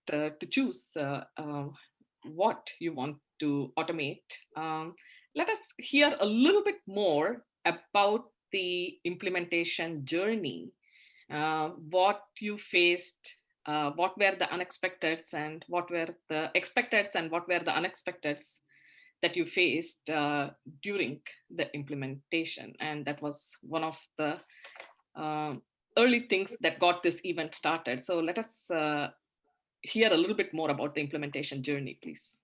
to choose what you want to automate. Let us hear a little bit more about the implementation journey. What you faced, what were the unexpecteds, and what were the expecteds, and what were the unexpecteds that you faced during the implementation. And that was one of the early things that got this event started. So let us hear a little bit more about the implementation journey, please.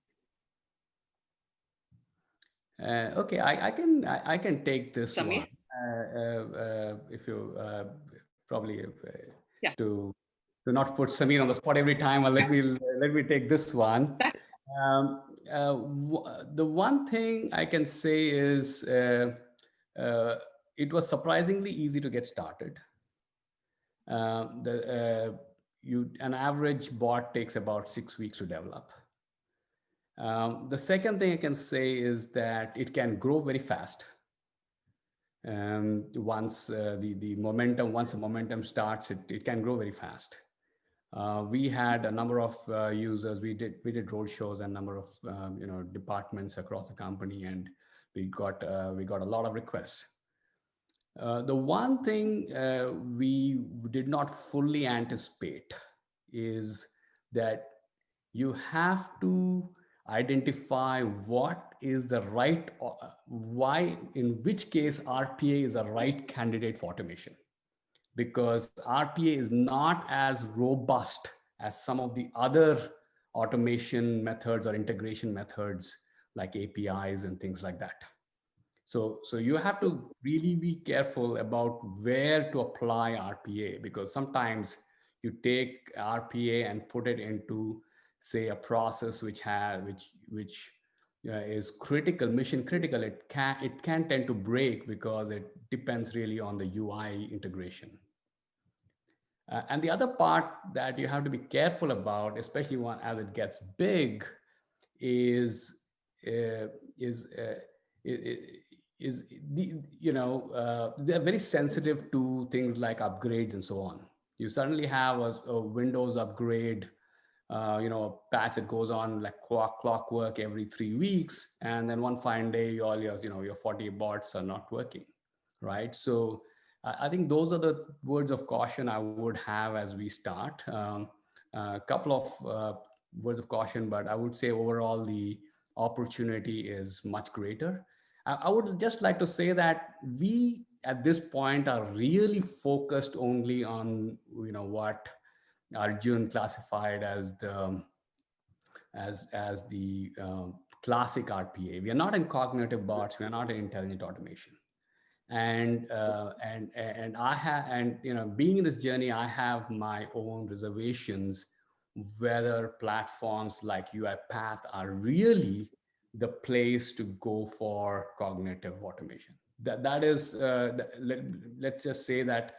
Okay, I can take this Samir? one. If you probably to not put Samir on the spot every time, let me take this one. The one thing I can say is it was surprisingly easy to get started. An average bot takes about 6 weeks to develop. The second thing I can say is that it can grow very fast. Once the momentum starts, it can grow very fast. We had a number of users. We did roadshows and a number of departments across the company, and we got a lot of requests. The one thing we did not fully anticipate is that you have to identify what is the right, in which case RPA is the right candidate for automation. Because RPA is not as robust as some of the other automation methods or integration methods like APIs and things like that. So you have to really be careful about where to apply RPA, because sometimes you take RPA and put it into, say, a process which is critical, mission critical. It can tend to break because it depends really on the UI integration. And the other part that you have to be careful about, especially as it gets big, is is they're very sensitive to things like upgrades and so on. You suddenly have a Windows upgrade, a patch that goes on like clockwork every 3 weeks, and then one fine day all your 40 bots are not working, right? So I think those are the words of caution I would have as we start. A couple of words of caution, but I would say overall the opportunity is much greater. I would just like to say that we at this point are really focused only on what Arjun classified as the classic RPA. We are not in cognitive bots. We are not in intelligent automation. And I have, and being in this journey, I have my own reservations whether platforms like UiPath are really the place to go for cognitive automation. That is let's just say that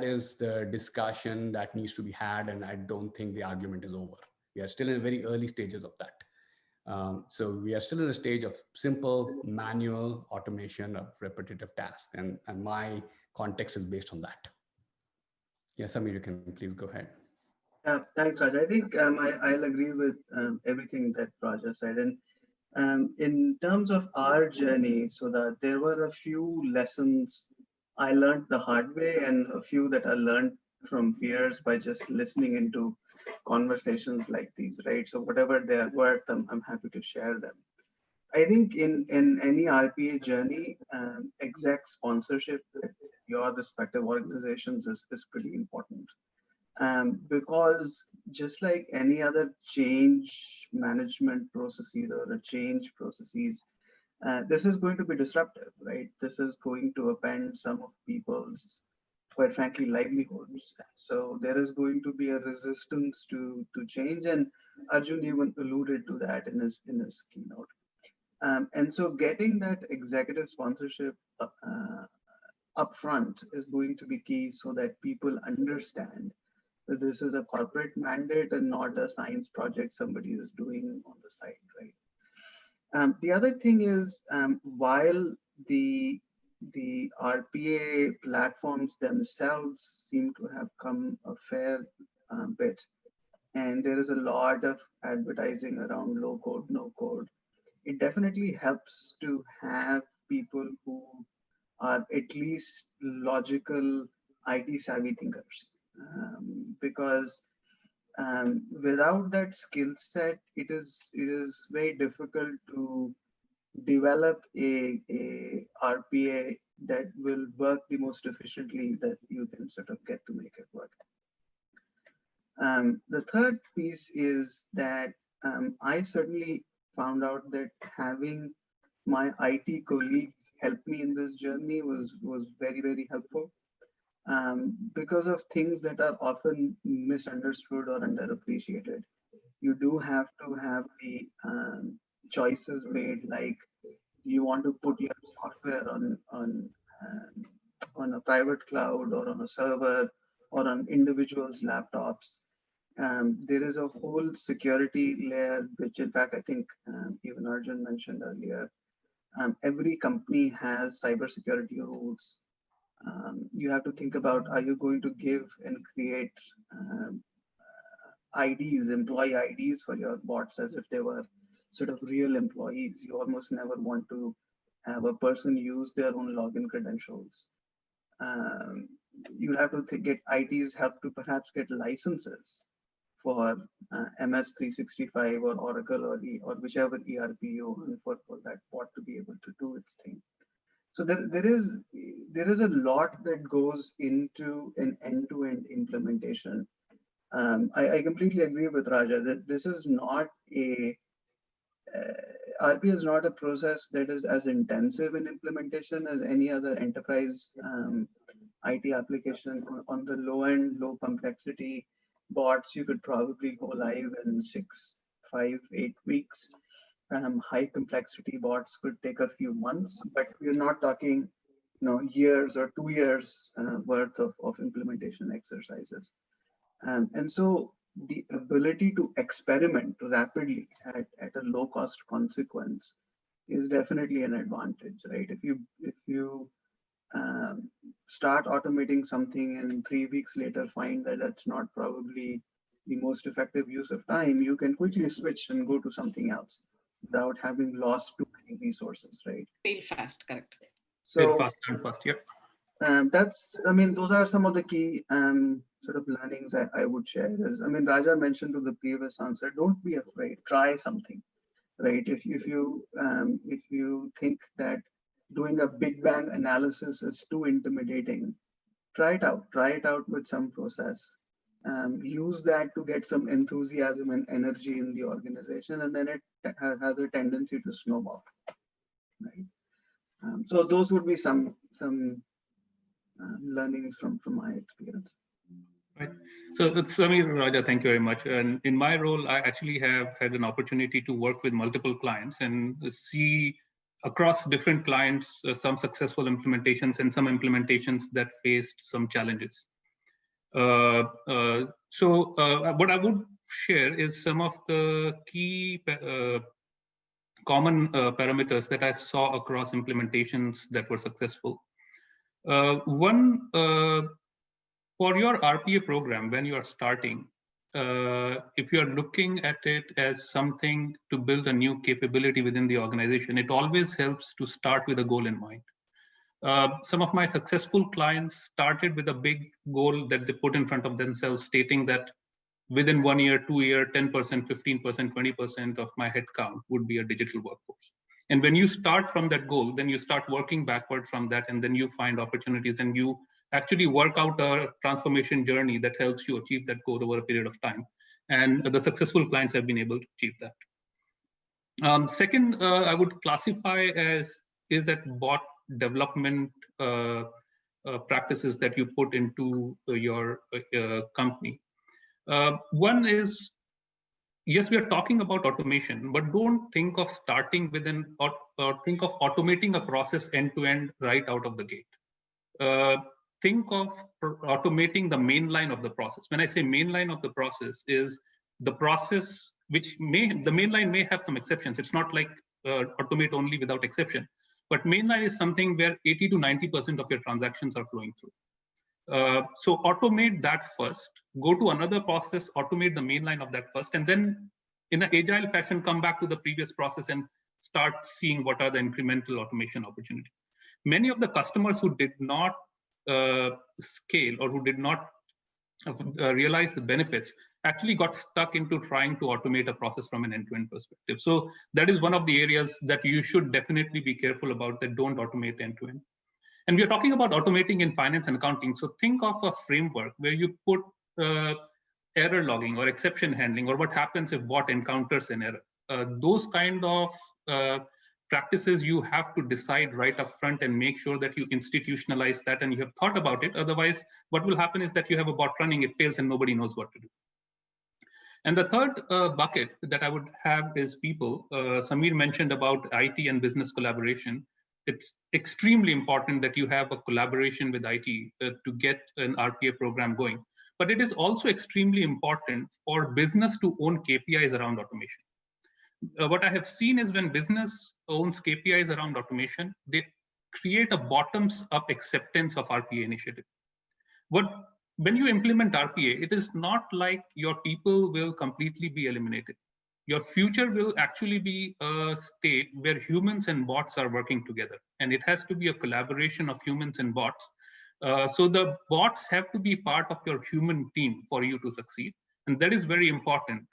is the discussion that needs to be had, and I don't think the argument is over. We are still in very early stages of that. So we are still in the stage of simple manual automation of repetitive tasks, and my context is based on that. Yes, Samir, you can please go ahead. Yeah, thanks, Raj. I think I'll agree with everything that Raja said. And in terms of our journey, so that there were a few lessons I learned the hard way, and a few that I learned from peers by just listening into conversations like these, right? So whatever they are worth, I'm happy to share them. I think in any RPA journey, exec sponsorship at your respective organizations is pretty important. Because just like any other change management processes or a change processes, this is going to be disruptive, right? This is going to upend some of people's, quite frankly, livelihoods. So there is going to be a resistance to change, and Arjun even alluded to that in his keynote. And so getting that executive sponsorship upfront is going to be key, so that people understand that this is a corporate mandate and not a science project somebody is doing on the side, right? The other thing is, while the RPA platforms themselves seem to have come a fair bit, and there is a lot of advertising around low code, no code, it definitely helps to have people who are at least logical IT savvy thinkers, because without that skill set, it is very difficult to develop a RPA that will work the most efficiently that you can sort of get to make it work. The third piece is that I certainly found out that having my IT colleagues help me in this journey was very, very helpful, because of things that are often misunderstood or underappreciated. You do have to have the choices made, like you want to put your software on a private cloud or on a server or on individuals' laptops. There is a whole security layer, which in fact I think even Arjun mentioned earlier. Every company has cybersecurity rules. You have to think about, are you going to give and create IDs, employee IDs for your bots as if they were sort of real employees? You almost never want to have a person use their own login credentials. You have to get ITs help to perhaps get licenses for MS 365 or Oracle or whichever ERP you want for that bot to be able to do its thing. So there is a lot that goes into an end-to-end implementation. I completely agree with Raja that this is not RP is not a process that is as intensive in implementation as any other enterprise IT application. On the low end, low complexity bots, you could probably go live in 6, 5, 8 weeks. High complexity bots could take a few months, but we're not talking, years or 2 years worth of implementation exercises. And so the ability to experiment rapidly at a low cost consequence is definitely an advantage, right? If you start automating something and 3 weeks later find that that's not probably the most effective use of time, you can quickly switch and go to something else without having lost too many resources, right? Fail fast, correct. So fast and fast, yeah. Those are some of the key sort of learnings I would share. Raja mentioned to the previous answer, don't be afraid, try something, right? If you think that doing a big bang analysis is too intimidating, try it out with some process. Use that to get some enthusiasm and energy in the organization, and then it has a tendency to snowball, right? So those would be some learnings from my experience. Right. So Raja, thank you very much. And in my role, I actually have had an opportunity to work with multiple clients and see across different clients some successful implementations and some implementations that faced some challenges. What I would share is some of the key common parameters that I saw across implementations that were successful. One, for your RPA program, when you are starting, if you are looking at it as something to build a new capability within the organization, it always helps to start with a goal in mind. Some of my successful clients started with a big goal that they put in front of themselves, stating that within 1 year, 2 year, 10%, 15%, 20% of my headcount would be a digital workforce. And when you start from that goal, then you start working backward from that, and then you find opportunities and you actually work out a transformation journey that helps you achieve that goal over a period of time. And the successful clients have been able to achieve that. Second, I would classify as is that bot development practices that you put into your company. One is, yes, we are talking about automation, but don't think of starting with or think of automating a process end to end right out of the gate. Think of automating the main line of the process. When I say main line of the process, is the process which the main line may have some exceptions. It's not like automate only without exception, but main line is something where 80 to 90% of your transactions are flowing through. So automate that first, go to another process, automate the main line of that first, and then in an agile fashion, come back to the previous process and start seeing what are the incremental automation opportunities. Many of the customers who did not scale or who did not realize the benefits actually got stuck into trying to automate a process from an end-to-end perspective. So that is one of the areas that you should definitely be careful about, that don't automate end-to-end. And we are talking about automating in finance and accounting. So think of a framework where you put error logging or exception handling, or what happens if bot encounters an error. Those kind of practices you have to decide right up front and make sure that you institutionalize that and you have thought about it. Otherwise, what will happen is that you have a bot running, it fails, and nobody knows what to do. And the third bucket that I would have is people. Samir mentioned about IT and business collaboration. It's extremely important that you have a collaboration with IT to get an RPA program going. But it is also extremely important for business to own KPIs around automation. What I have seen is when business owns KPIs around automation, they create a bottoms-up acceptance of RPA initiative. When you implement RPA, it is not like your people will completely be eliminated. Your future will actually be a state where humans and bots are working together. And it has to be a collaboration of humans and bots. So the bots have to be part of your human team for you to succeed. And that is very important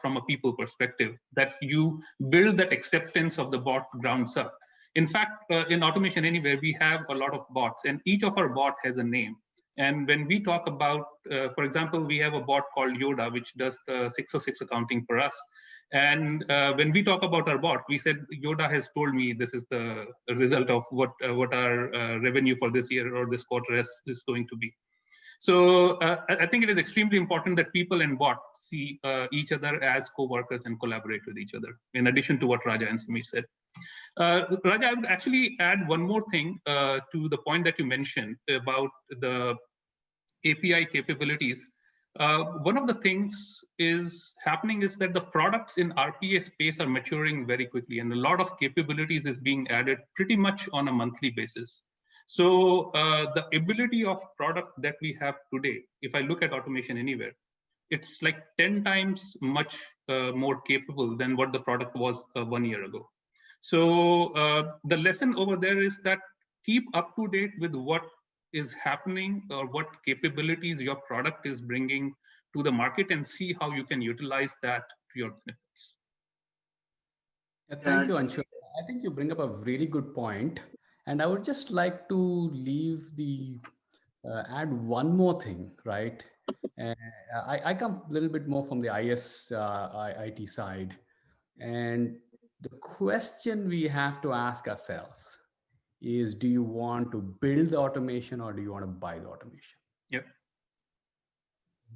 from a people perspective, that you build that acceptance of the bot grounds up. In fact, in automation anywhere, we have a lot of bots, and each of our bot has a name. And when we talk about, for example, we have a bot called Yoda, which does the 606 accounting for us. And when we talk about our bot, we said, Yoda has told me this is the result of what our revenue for this year or this quarter is going to be. So I think it is extremely important that people and bots see each other as co-workers and collaborate with each other, in addition to what Raja and Samir said. Raja, I would actually add one more thing to the point that you mentioned about the API capabilities. One of the things is happening is that the products in RPA space are maturing very quickly, and a lot of capabilities is being added pretty much on a monthly basis. So the ability of product that we have today, if I look at Automation Anywhere, it's like 10 times much more capable than what the product was 1 year ago. So the lesson over there is that keep up to date with what is happening or what capabilities your product is bringing to the market and see how you can utilize that to your benefits. Thank you, Anshul. I think you bring up a really good point. And I would just like to leave the, add one more thing, right? I come a little bit more from the IT side. And the question we have to ask ourselves is, do you want to build the automation or do you want to buy the automation? Yep.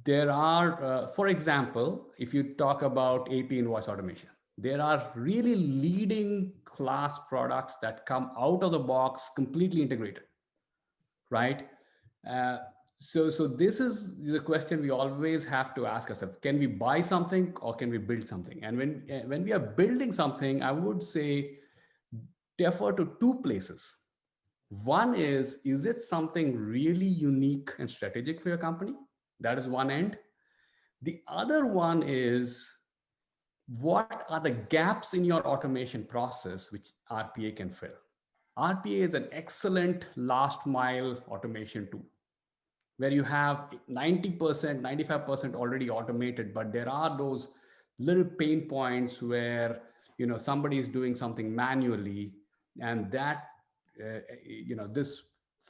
There are, for example, if you talk about AP invoice automation, there are really leading class products that come out of the box completely integrated, right? So this is the question we always have to ask ourselves: can we buy something or can we build something? And when we are building something, I would say defer to two places. One is it something really unique and strategic for your company? That is one end. The other one is, what are the gaps in your automation process which RPA can fill? RPA is an excellent last mile automation tool where you have 90%, 95% already automated, but there are those little pain points where somebody is doing something manually, and that this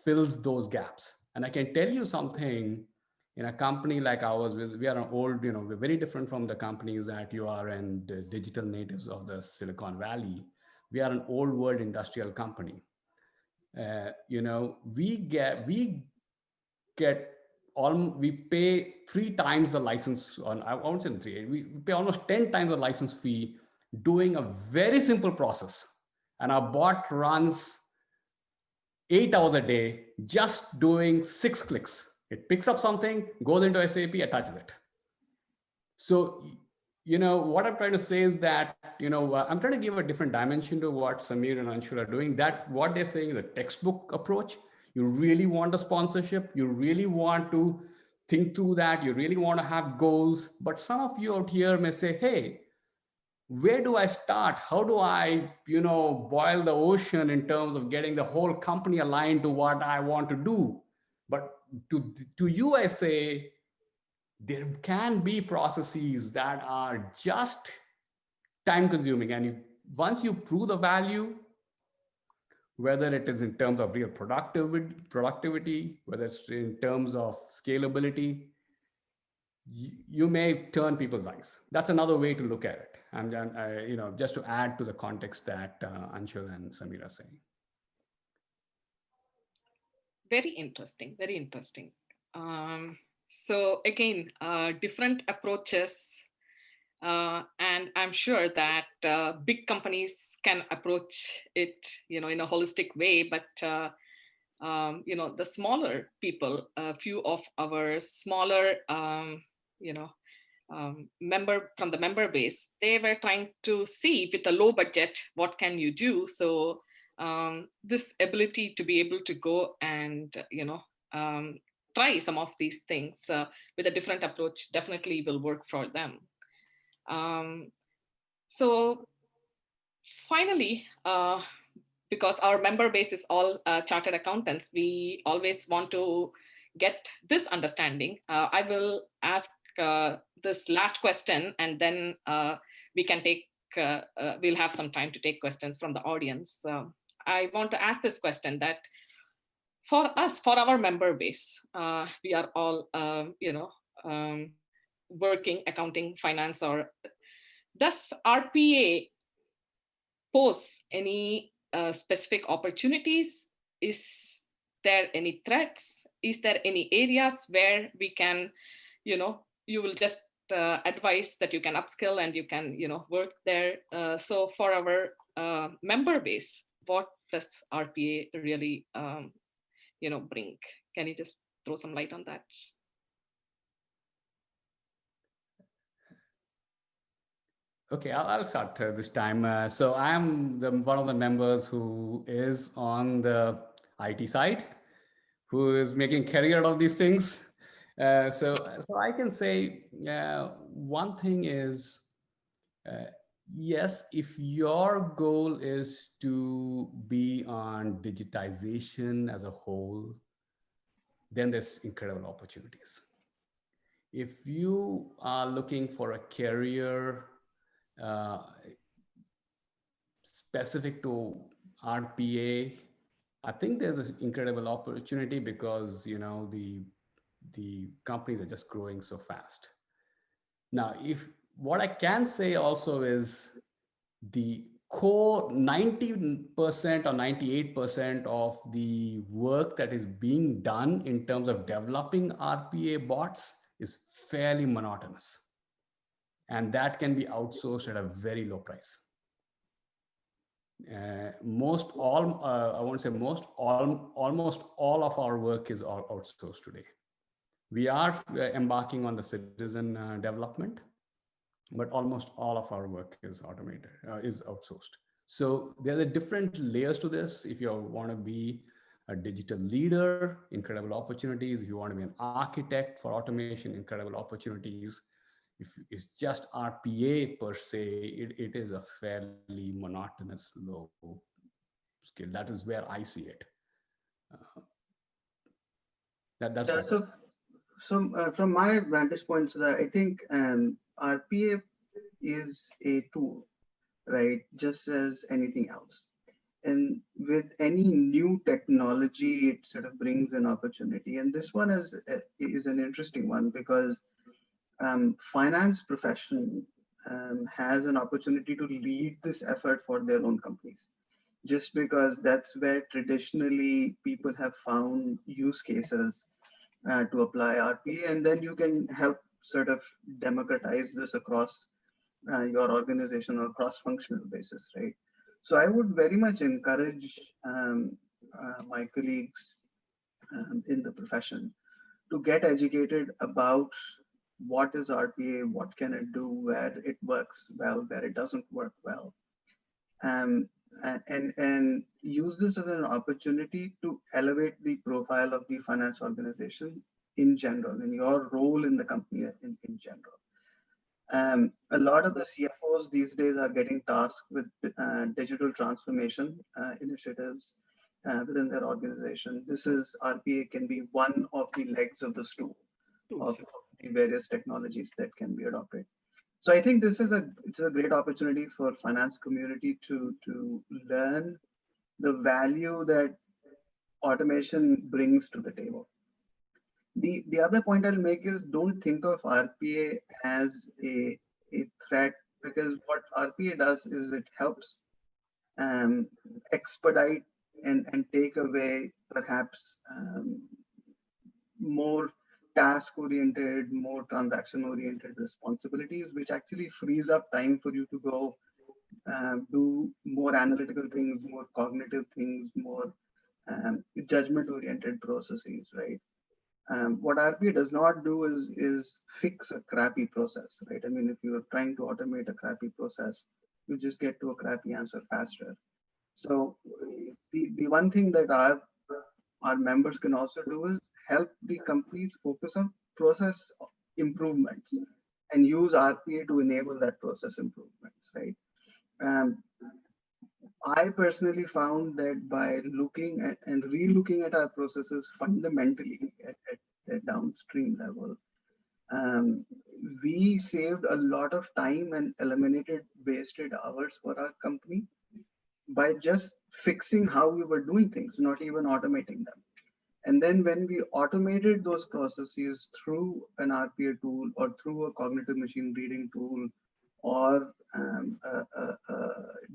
fills those gaps. And I can tell you something, in a company like ours, we are an old, we're very different from the companies that you are and the digital natives of the Silicon Valley. We are an old world industrial company. We pay 3 times the license on, I won't say 3, we pay almost 10 times the license fee doing a very simple process. And our bot runs 8 hours a day, just doing 6 clicks. It picks up something, goes into SAP, attaches it. So, what I'm trying to say is that, I'm trying to give a different dimension to what Samir and Anshul are doing. That what they're saying is a textbook approach. You really want a sponsorship. You really want to think through that. You really want to have goals. But some of you out here may say, hey, where do I start? How do I, boil the ocean in terms of getting the whole company aligned to what I want to do? But to you, I say, there can be processes that are just time consuming. And once you prove the value, whether it is in terms of real productivity, whether it's in terms of scalability, you may turn people's eyes. That's another way to look at it. And just to add to the context that Anshul and Samir are saying. Very interesting, very interesting. So again, different approaches, and I'm sure that big companies can approach it, in a holistic way. But the smaller people, a few of our smaller, member from the member base, they were trying to see with a low budget, what can you do? So this ability to be able to go and try some of these things with a different approach definitely will work for them. So finally, because our member base is all chartered accountants, we always want to get this understanding. I will ask this last question, and then we can take, we'll have some time to take questions from the audience. I want to ask this question, that for us, for our member base, we are all, working accounting, finance, or does RPA pose any specific opportunities? Is there any threats? Is there any areas where we can, you will just advise that you can upskill and you can, work there. So for our member base, what does RPA really, bring? Can you just throw some light on that? Okay, I'll start this time. So I'm one of the members who is on the IT side, who is making career out of these things. So I can say one thing is, yes, if your goal is to be on digitization as a whole, then there's incredible opportunities. If you are looking for a career uh, specific to RPA, I think there's an incredible opportunity because the companies are just growing so fast. Now, if what I can say also is the core 90% or 98% of the work that is being done in terms of developing RPA bots is fairly monotonous. And that can be outsourced at a very low price. Almost all of our work is outsourced today. We are embarking on the citizen development, but almost all of our work is automated, is outsourced. So there are different layers to this. If you want to be a digital leader, incredible opportunities. If you want to be an architect for automation, incredible opportunities. If it's just RPA per se, it is a fairly monotonous low skill. That is where I see it. That's from my vantage point, Sudha, I think RPA is a tool, right? Just as anything else. And with any new technology, it sort of brings an opportunity. And this one is an interesting one because finance profession has an opportunity to lead this effort for their own companies, just because that's where traditionally people have found use cases to apply RPA, and then you can help sort of democratize this across your organization or cross-functional basis, right? So I would very much encourage my colleagues in the profession to get educated about what is RPA, what can it do, where it works well, where it doesn't work well, and use this as an opportunity to elevate the profile of the finance organization in general, in your role in the company in general. A lot of the CFOs these days are getting tasked with digital transformation initiatives within their organization. This is RPA can be one of the legs of the stool of the various technologies that can be adopted. So I think this is it's a great opportunity for finance community to learn the value that automation brings to the table. The other point I'll make is don't think of RPA as a threat, because what RPA does is it helps expedite and take away perhaps more task-oriented, more transaction-oriented responsibilities, which actually frees up time for you to go do more analytical things, more cognitive things, more judgment-oriented processes, right? What RPA does not do is fix a crappy process, right? I mean, if you're trying to automate a crappy process, you just get to a crappy answer faster. So the one thing that our members can also do is help the companies focus on process improvements and use RPA to enable that process improvements, right? I personally found that by looking at and re-looking at our processes fundamentally at the downstream level, we saved a lot of time and eliminated wasted hours for our company by just fixing how we were doing things, not even automating them. And then when we automated those processes through an RPA tool or through a cognitive machine reading tool or a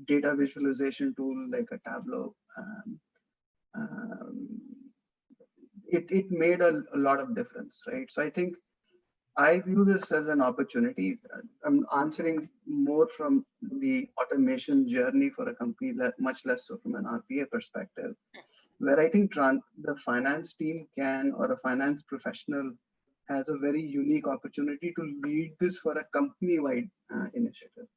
data visualization tool like a Tableau, it made a lot of difference, right? So I think I view this as an opportunity. I'm answering more from the automation journey for a company, much less so from an RPA perspective, where I think the finance team can, or a finance professional has a very unique opportunity to lead this for a company-wide initiative.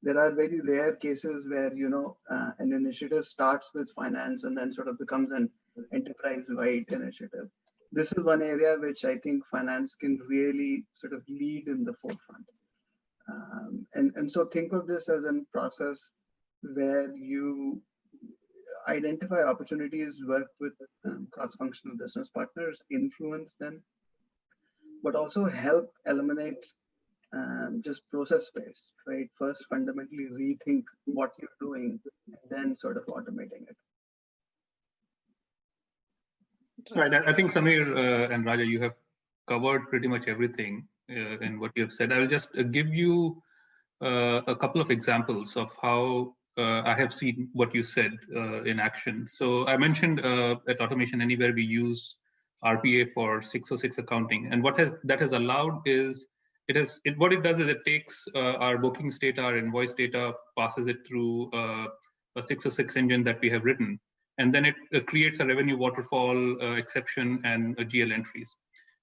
There are very rare cases where, an initiative starts with finance and then sort of becomes an enterprise-wide initiative. This is one area which I think finance can really sort of lead in the forefront. And so think of this as a process where you identify opportunities, work with cross-functional business partners, influence them, but also help eliminate just process space, right? First, fundamentally rethink what you're doing, and then sort of automating it. Right. I think Samir and Raja, you have covered pretty much everything in what you have said. I will just give you a couple of examples of how I have seen what you said in action. So I mentioned at Automation Anywhere, we use RPA for 606 accounting. And what that has allowed is, what it does is it takes our bookings data, our invoice data, passes it through a 606 engine that we have written. And then it creates a revenue waterfall exception and GL entries.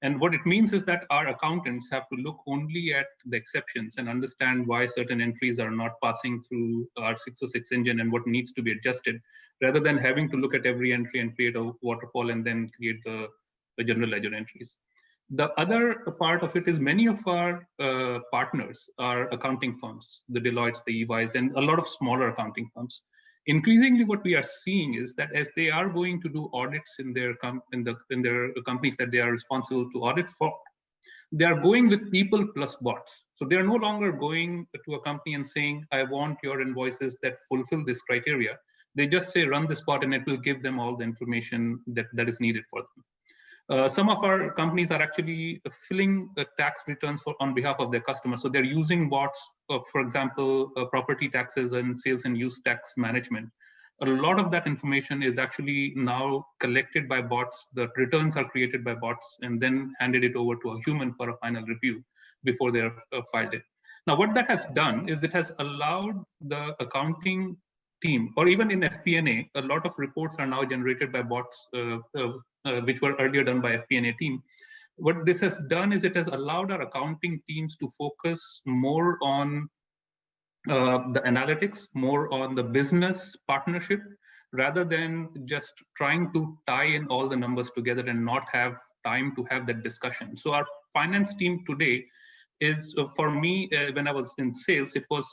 And what it means is that our accountants have to look only at the exceptions and understand why certain entries are not passing through our 606 engine and what needs to be adjusted, rather than having to look at every entry and create a waterfall and then create the general ledger entries. The other part of it is many of our partners are accounting firms, the Deloittes, the EYs, and a lot of smaller accounting firms. Increasingly, what we are seeing is that as they are going to do audits in their companies that they are responsible to audit for, they are going with people plus bots. So they are no longer going to a company and saying, I want your invoices that fulfill this criteria. They just say, run this bot, and it will give them all the information that is needed for them. Some of our companies are actually filling the tax returns on behalf of their customers. So they're using bots, for example, property taxes and sales and use tax management. A lot of that information is actually now collected by bots. The returns are created by bots and then handed it over to a human for a final review before they're filed it. Now, what that has done is it has allowed the accounting team, or even in FP&A, a lot of reports are now generated by bots, which were earlier done by FP&A team. What this has done is it has allowed our accounting teams to focus more on the analytics, more on the business partnership, rather than just trying to tie in all the numbers together and not have time to have that discussion. So our finance team today is, for me, when I was in sales, it was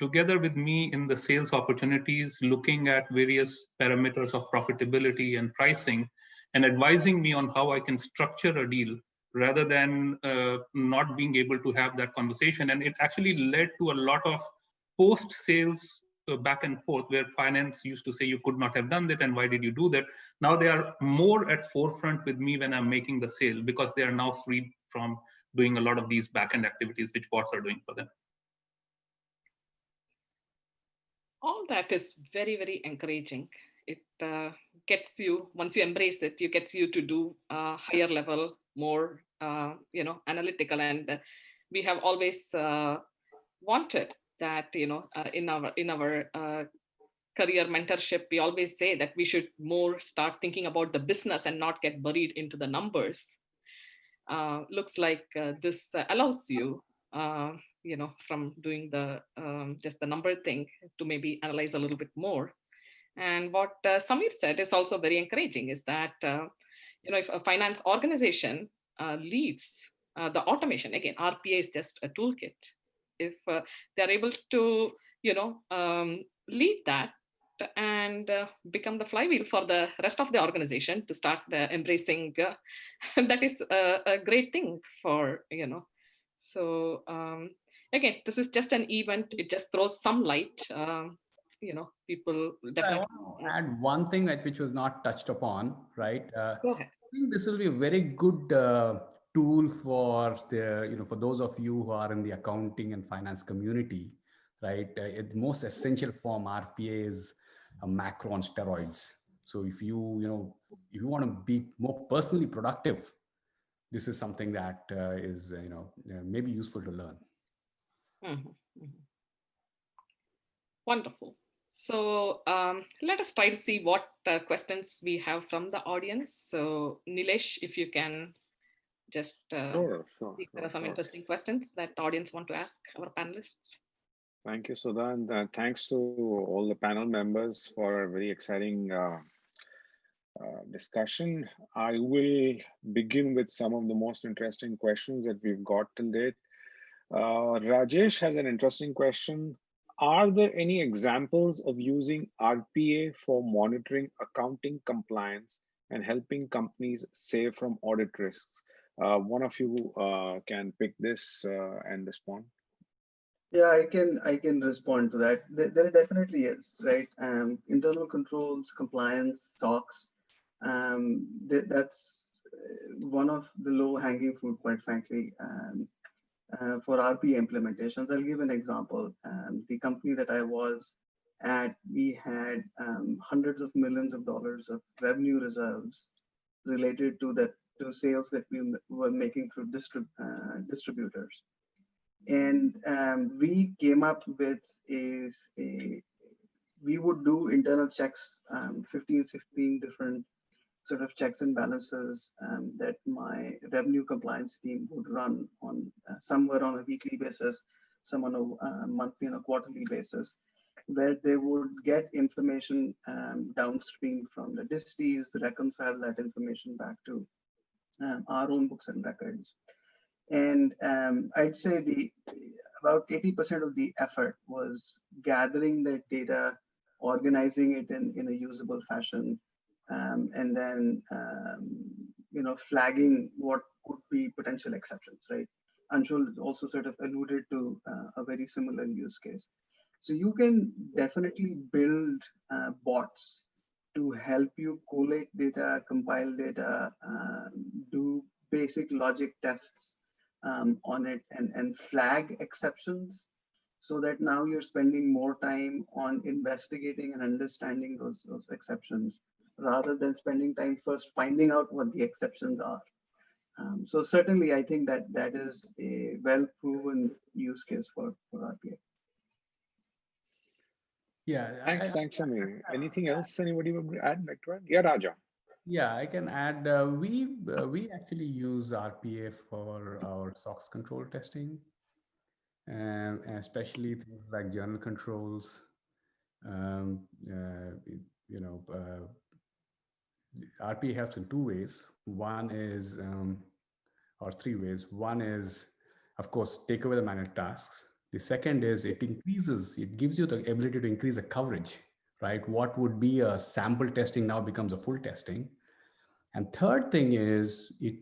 together with me in the sales opportunities, looking at various parameters of profitability and pricing, and advising me on how I can structure a deal, rather than not being able to have that conversation. And it actually led to a lot of post-sales back and forth, where finance used to say, you could not have done that, and why did you do that? Now they are more at forefront with me when I'm making the sale, because they are now freed from doing a lot of these back-end activities which bots are doing for them. All that is very, very encouraging. It gets you, once you embrace it, it gets you to do higher level, more, analytical. And we have always wanted that, in our career mentorship, we always say that we should more start thinking about the business and not get buried into the numbers. Looks like this allows you, from doing the just the number thing to maybe analyze a little bit more. And what Samir said is also very encouraging, is that, if a finance organization leads the automation, again, RPA is just a toolkit. If they're able to, lead that and become the flywheel for the rest of the organization to start embracing, that is a great thing for, So again, this is just an event. It just throws some light. People definitely. I want to add one thing which was not touched upon, right? Go ahead. I think this will be a very good tool for the, for those of you who are in the accounting and finance community, right? The most essential form, RPA, is a macro on steroids. So if you want to be more personally productive, this is something that is, maybe useful to learn. Mm-hmm. Mm-hmm. Wonderful. So let us try to see what questions we have from the audience. So Nilesh, if you can just sure. see if there are some interesting questions that the audience want to ask our panelists. Thank you, Sudha, and thanks to all the panel members for a very exciting discussion. I will begin with some of the most interesting questions that we've got till date. Rajesh has an interesting question. Are there any examples of using RPA for monitoring accounting compliance and helping companies save from audit risks? One of you can pick this and respond. Yeah, I can respond to that. There definitely is, right? Internal controls, compliance, SOX. That's one of the low-hanging fruit, quite frankly, for RPA implementations. I'll give an example. The company that I was at, we had hundreds of millions of dollars of revenue reserves related to sales that we were making through distributors. And we came up with we would do internal checks, 15, 16 different sort of checks and balances that my revenue compliance team would run on, some were on a weekly basis, some on a monthly and a quarterly basis, where they would get information downstream from the disties, reconcile that information back to our own books and records. And I'd say about 80% of the effort was gathering that data, organizing it in a usable fashion, and then flagging what could be potential exceptions, right? Anshul also sort of alluded to a very similar use case. So you can definitely build bots to help you collate data, compile data, do basic logic tests on it, and flag exceptions, so that now you're spending more time on investigating and understanding those exceptions, rather than spending time first finding out what the exceptions are. So certainly, I think that is a well-proven use case for RPA. Yeah. Thanks, Samir. Anything else anybody would add? Like to add? Yeah, Raja. Yeah, I can add. We actually use RPA for our SOX control testing, and especially things like journal controls. RPA helps in two ways. One is, or three ways. One is, of course, take away the manual tasks. The second is it gives you the ability to increase the coverage, right? What would be a sample testing now becomes a full testing. And third thing is, the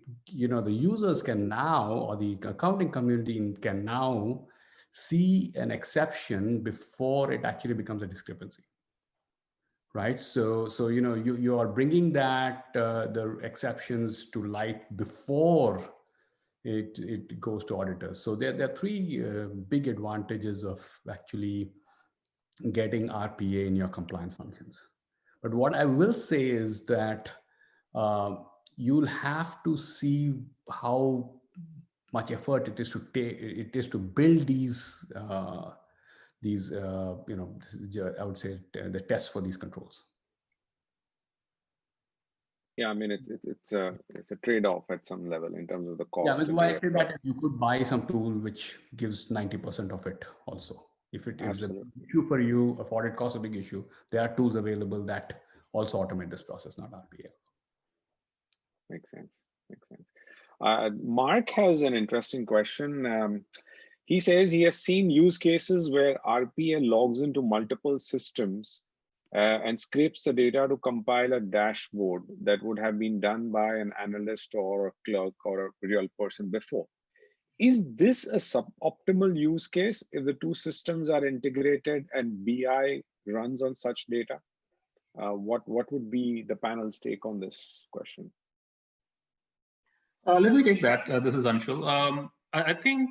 users can now, or the accounting community can now see an exception before it actually becomes a discrepancy. Right, so you are bringing that the exceptions to light before it goes to auditors. So there are three big advantages of actually getting RPA in your compliance functions. But what I will say is that you'll have to see how much effort it is to build these. I would say the tests for these controls. Yeah, I mean it's a trade-off at some level in terms of the cost. Yeah, that's why I say that you could buy some tool which gives 90% of it also. If it is an issue for you, if audit cost is a big issue, there are tools available that also automate this process, not RPA. Makes sense. Mark has an interesting question. He says he has seen use cases where RPA logs into multiple systems and scrapes the data to compile a dashboard that would have been done by an analyst or a clerk or a real person before. Is this a suboptimal use case if the two systems are integrated and BI runs on such data? What would be the panel's take on this question? Let me take that. This is Anshul. I think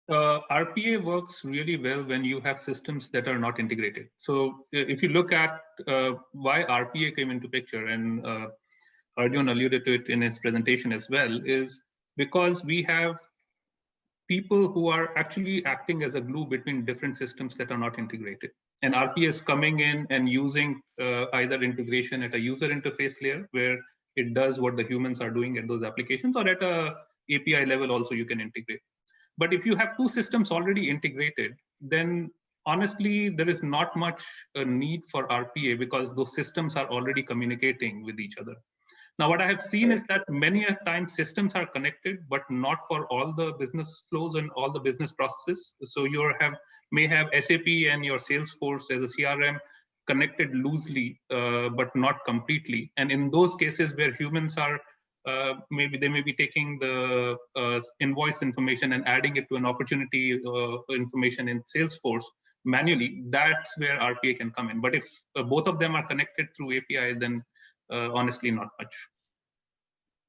RPA works really well when you have systems that are not integrated. So if you look at why RPA came into picture, and Arjun alluded to it in his presentation as well, is because we have people who are actually acting as a glue between different systems that are not integrated. And RPA is coming in and using either integration at a user interface layer, where it does what the humans are doing at those applications, or at a API level also you can integrate. But if you have two systems already integrated, then honestly, there is not much need for RPA because those systems are already communicating with each other. Now, what I have seen is that many a time systems are connected, but not for all the business flows and all the business processes. So you may have SAP and your Salesforce as a CRM connected loosely, but not completely. And in those cases where humans are, maybe they may be taking the invoice information and adding it to an opportunity information in Salesforce manually, that's where RPA can come in. But if both of them are connected through API, then honestly, not much.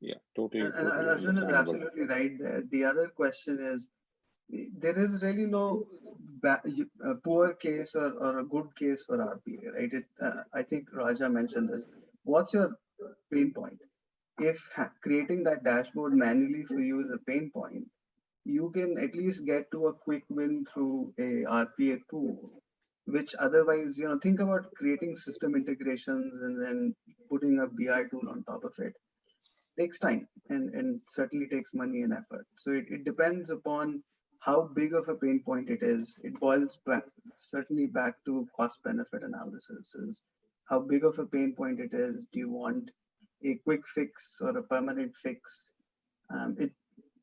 Yeah, totally. And Arjun is absolutely right there. The other question is, there is really no poor case or a good case for RPA, right? I think Raja mentioned this. What's your pain point? If creating that dashboard manually for you is a pain point, you can at least get to a quick win through a RPA tool, which otherwise, think about creating system integrations and then putting a BI tool on top of it. Takes time and certainly takes money and effort. So it depends upon how big of a pain point it is. It boils certainly back to cost benefit analysis. Is how big of a pain point it is. Do you want a quick fix or a permanent fix?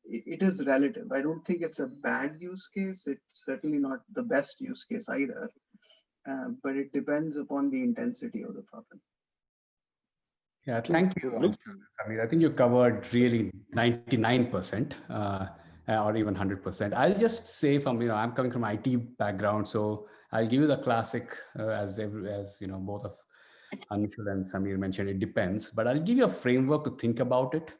It is relative. I don't think it's a bad use case. It's certainly not the best use case either. But it depends upon the intensity of the problem. Yeah, thank you, Anshul. I mean, I think you covered really 99% or even 100%. I'll just say I'm coming from IT background, so I'll give you the classic as both of Anshul and Samir mentioned, it depends, but I'll give you a framework to think about it.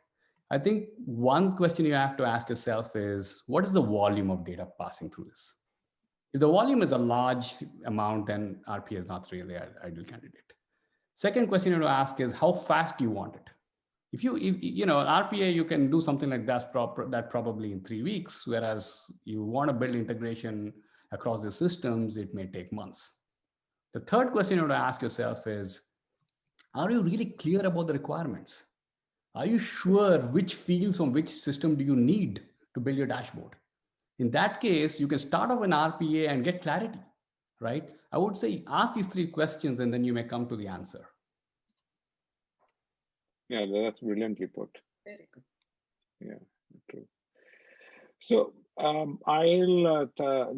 I think one question you have to ask yourself is, what is the volume of data passing through this? If the volume is a large amount, then RPA is not really an ideal candidate. Second question you have to ask is, how fast do you want it? If RPA, you can do something like that probably in 3 weeks, whereas you want to build integration across the systems, it may take months. The third question you have to ask yourself is, are you really clear about the requirements? Are you sure which fields from which system do you need to build your dashboard? In that case, you can start off an RPA and get clarity, right? I would say ask these 3 questions and then you may come to the answer. Yeah, that's brilliantly put. Very good. Yeah, true. So I'll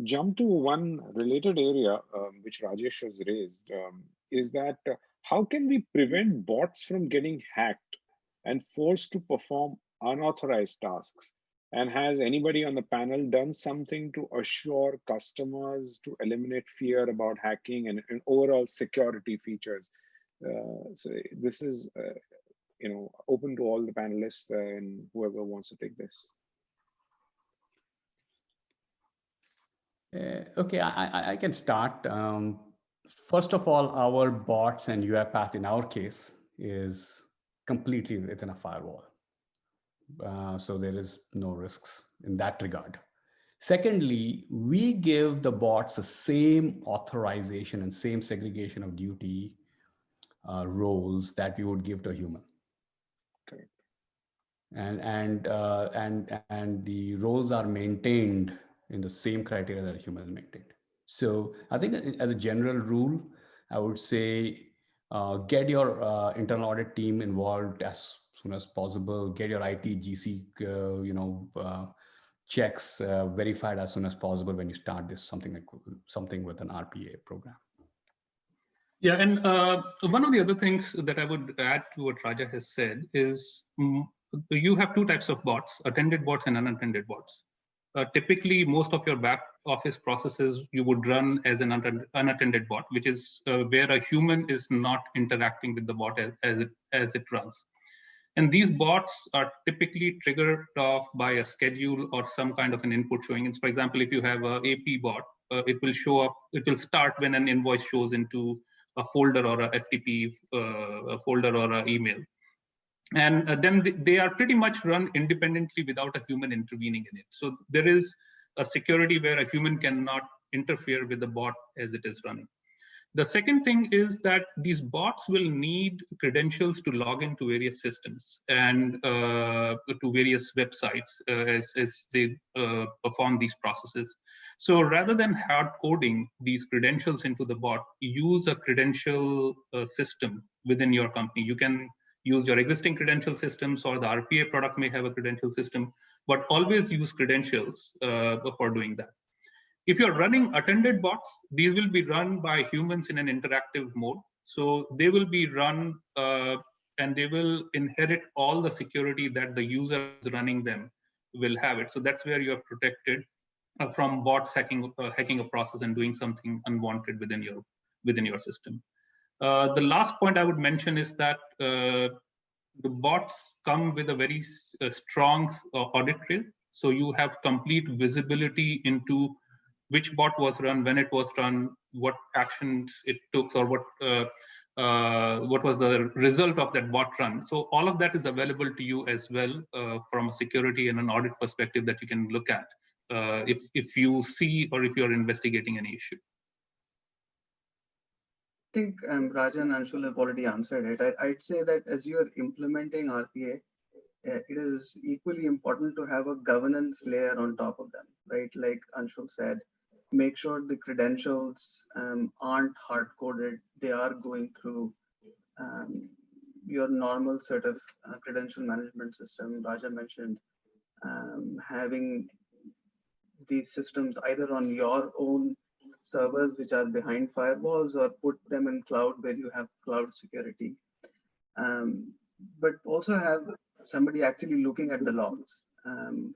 jump to one related area which Rajesh has raised, is that how can we prevent bots from getting hacked and forced to perform unauthorized tasks? And has anybody on the panel done something to assure customers to eliminate fear about hacking and overall security features? So this is open to all the panelists and whoever wants to take this. Okay, I can start. First of all, our bots and UiPath in our case is completely within a firewall. So there is no risks in that regard. Secondly, we give the bots the same authorization and same segregation of duty roles that we would give to a human. Okay. And the roles are maintained in the same criteria that a human is maintained. So I think as a general rule, I would say get your internal audit team involved as soon as possible. Get your IT GC, checks verified as soon as possible when you start this something with an RPA program. Yeah, and one of the other things that I would add to what Raja has said is you have 2 types of bots: attended bots and unattended bots. Typically, most of your back office processes you would run as an unattended bot, which is where a human is not interacting with the bot as it runs. And these bots are typically triggered off by a schedule or some kind of an input showing. And for example, if you have an AP bot, it will show up. It will start when an invoice shows into a folder or a FTP folder or an email. And then they are pretty much run independently without a human intervening in it. So there is a security where a human cannot interfere with the bot as it is running. The second thing is that these bots will need credentials to log into various systems and to various websites as they perform these processes. So rather than hard coding these credentials into the bot, use a credential system within your company. You can use your existing credential systems, or the RPA product may have a credential system, but always use credentials for doing that. If you're running attended bots, these will be run by humans in an interactive mode. So they will be run and they will inherit all the security that the user is running them will have it. So that's where you're protected from bots hacking a process and doing something unwanted within your system. The last point I would mention is that the bots come with a very strong audit trail. So you have complete visibility into which bot was run, when it was run, what actions it took, or what was the result of that bot run. So all of that is available to you as well from a security and an audit perspective that you can look at if you see or if you're investigating any issue. I think Rajan and Anshul have already answered it. I'd say that as you're implementing RPA, it is equally important to have a governance layer on top of them, right? Like Anshul said, make sure the credentials aren't hard-coded. They are going through your normal sort of credential management system. Raja mentioned having these systems either on your own servers, which are behind firewalls, or put them in cloud where you have cloud security. But also have somebody actually looking at the logs.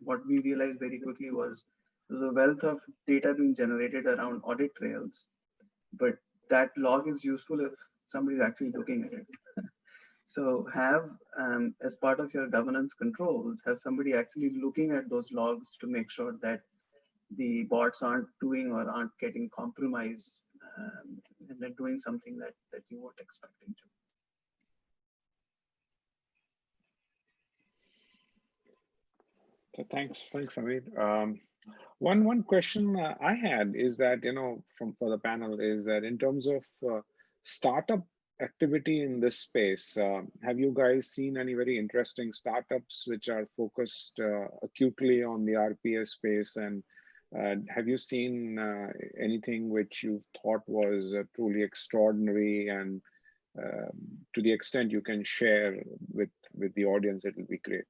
What we realized very quickly was there's a wealth of data being generated around audit trails, but that log is useful if somebody's actually looking at it. So have, as part of your governance controls, have somebody actually looking at those logs to make sure that the bots aren't doing or aren't getting compromised and they're doing something that you weren't expecting to. So thanks, Amit. One question I had is that, for the panel, is that in terms of startup activity in this space, have you guys seen any very interesting startups which are focused acutely on the RPA space? And have you seen anything which you thought was truly extraordinary? And to the extent you can share with the audience, it will be great.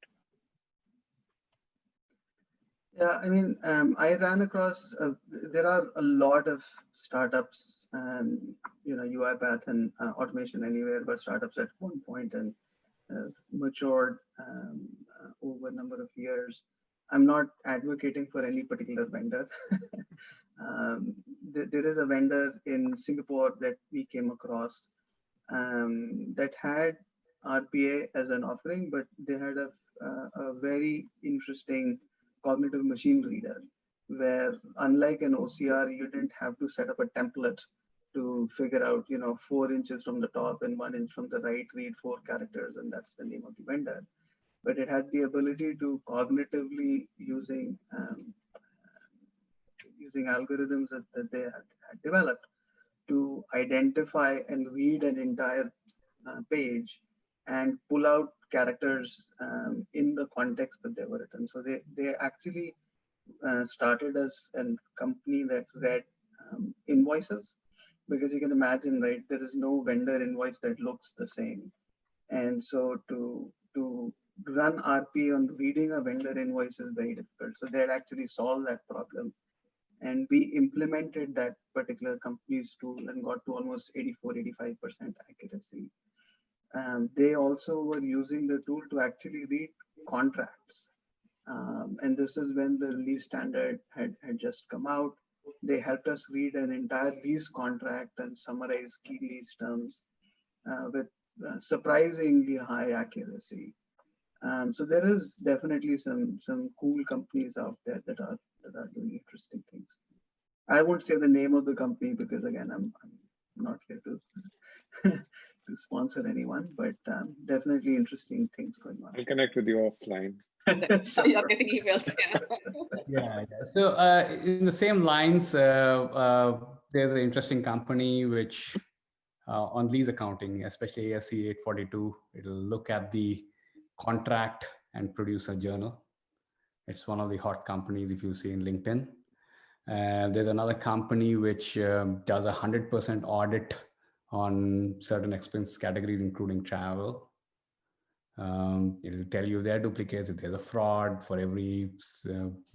Yeah, I mean, I ran across, there are a lot of startups, UiPath and Automation Anywhere were startups at one point and matured over a number of years. I'm not advocating for any particular vendor. There is a vendor in Singapore that we came across that had RPA as an offering, but they had a very interesting cognitive machine reader, where unlike an OCR, you didn't have to set up a template to figure out, 4 inches from the top and 1 inch from the right, read 4 characters, and that's the name of the vendor. But it had the ability to cognitively using algorithms that they had developed to identify and read an entire page and pull out characters in the context that they were written. So they actually started as a company that read invoices, because you can imagine, right, there is no vendor invoice that looks the same. And so to run RP on reading a vendor invoice is very difficult. So they had actually solved that problem. And we implemented that particular company's tool and got to almost 84-85% accuracy. They also were using the tool to actually read contracts. And this is when the lease standard had just come out. They helped us read an entire lease contract and summarize key lease terms with surprisingly high accuracy. So there is definitely some cool companies out there that are doing interesting things. I won't say the name of the company because, again, I'm not here to to sponsor anyone, but definitely interesting things going on. I'll connect with you offline. So you're getting emails. Yeah. So in the same lines, there's an interesting company which on lease accounting, especially ASC 842, it'll look at the contract and produce a journal. It's one of the hot companies if you see in LinkedIn. There's another company which does 100% audit on certain expense categories, including travel. It'll tell you their duplicates, if there's a fraud for every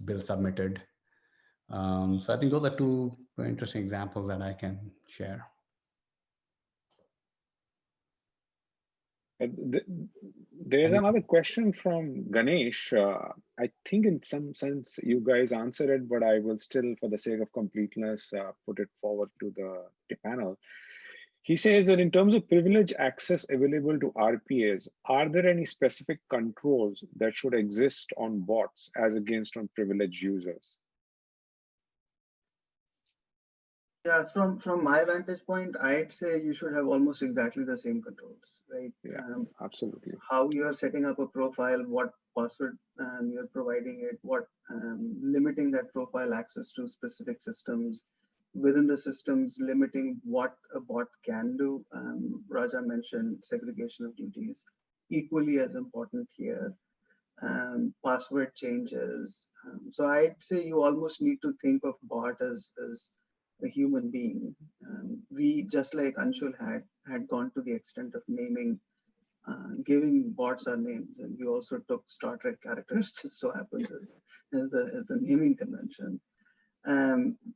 bill submitted. So I think those are two very interesting examples that I can share. There's another question from Ganesh. I think in some sense you guys answered it, but I will still, for the sake of completeness, put it forward to the panel. He says that in terms of privilege access available to RPAs, are there any specific controls that should exist on bots as against on privileged users? Yeah, from my vantage point, I'd say you should have almost exactly the same controls, right? Yeah, absolutely. How you're setting up a profile, what password you're providing it, what limiting that profile access to specific systems, within the systems, limiting what a bot can do. Raja mentioned segregation of duties, equally as important here. Password changes. So I'd say you almost need to think of bot as a human being. We, just like Anshul had gone to the extent of naming, giving bots our names, and we also took Star Trek characters, just so happens as a naming convention.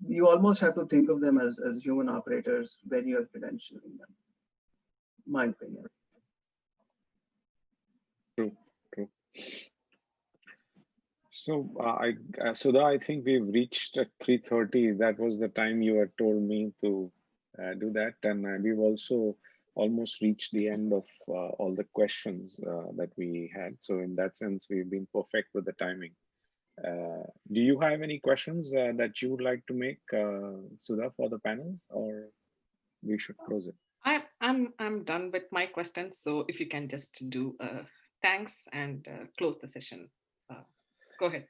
You almost have to think of them as human operators when you're credentialing them. My opinion. True. So Sudha, I think we've reached at 3:30. That was the time you had told me to do that, and we've also almost reached the end of all the questions that we had. So in that sense, we've been perfect with the timing. Do you have any questions that you would like to make, Sudha, for the panels, or we should close it? I'm done with my questions. So if you can just do thanks and close the session. Go ahead.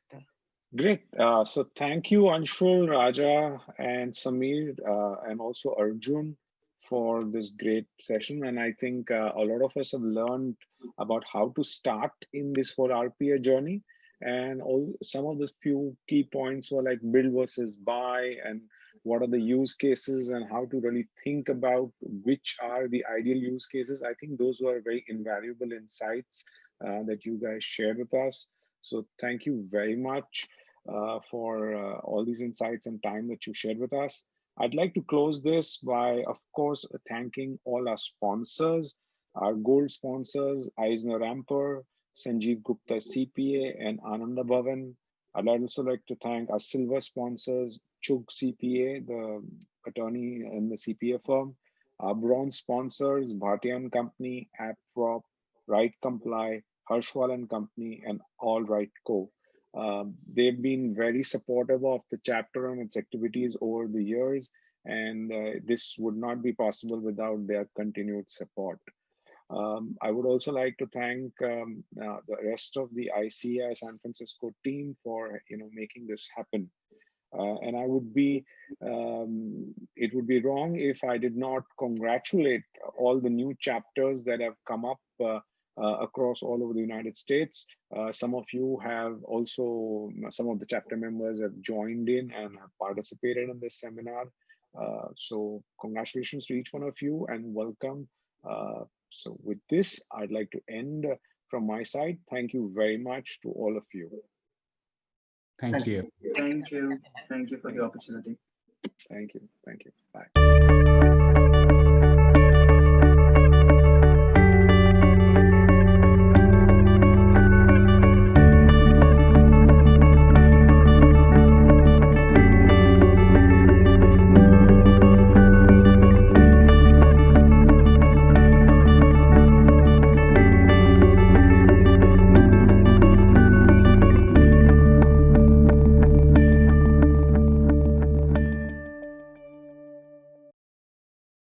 Great. So thank you, Anshul, Raja, and Samir, and also Arjun for this great session. And I think a lot of us have learned about how to start in this whole RPA journey. And some of the few key points were like build versus buy, and what are the use cases, and how to really think about which are the ideal use cases. I think those were very invaluable insights that you guys shared with us. So thank you very much for all these insights and time that you shared with us. I'd like to close this by, of course, thanking all our sponsors, our gold sponsors, Eisner Amper, Sanjeev Gupta CPA, and Ananda Bhavan. I'd also like to thank our silver sponsors, Chug CPA, the attorney in the CPA firm, our bronze sponsors, Bhartiya & Company, AppProp, Right Comply, Harshwal & Company, and All Right Co. They've been very supportive of the chapter and its activities over the years, and this would not be possible without their continued support. I would also like to thank the rest of the ICAI San Francisco team for making this happen. And I would be, it would be wrong if I did not congratulate all the new chapters that have come up across all over the United States. Some of you have also, some of the chapter members have joined in and have participated in this seminar. So congratulations to each one of you and welcome. So with this, I'd like to end from my side. Thank you very much to all of you. Thank you. Thank you. Thank you for the opportunity. Thank you. Thank you. Bye.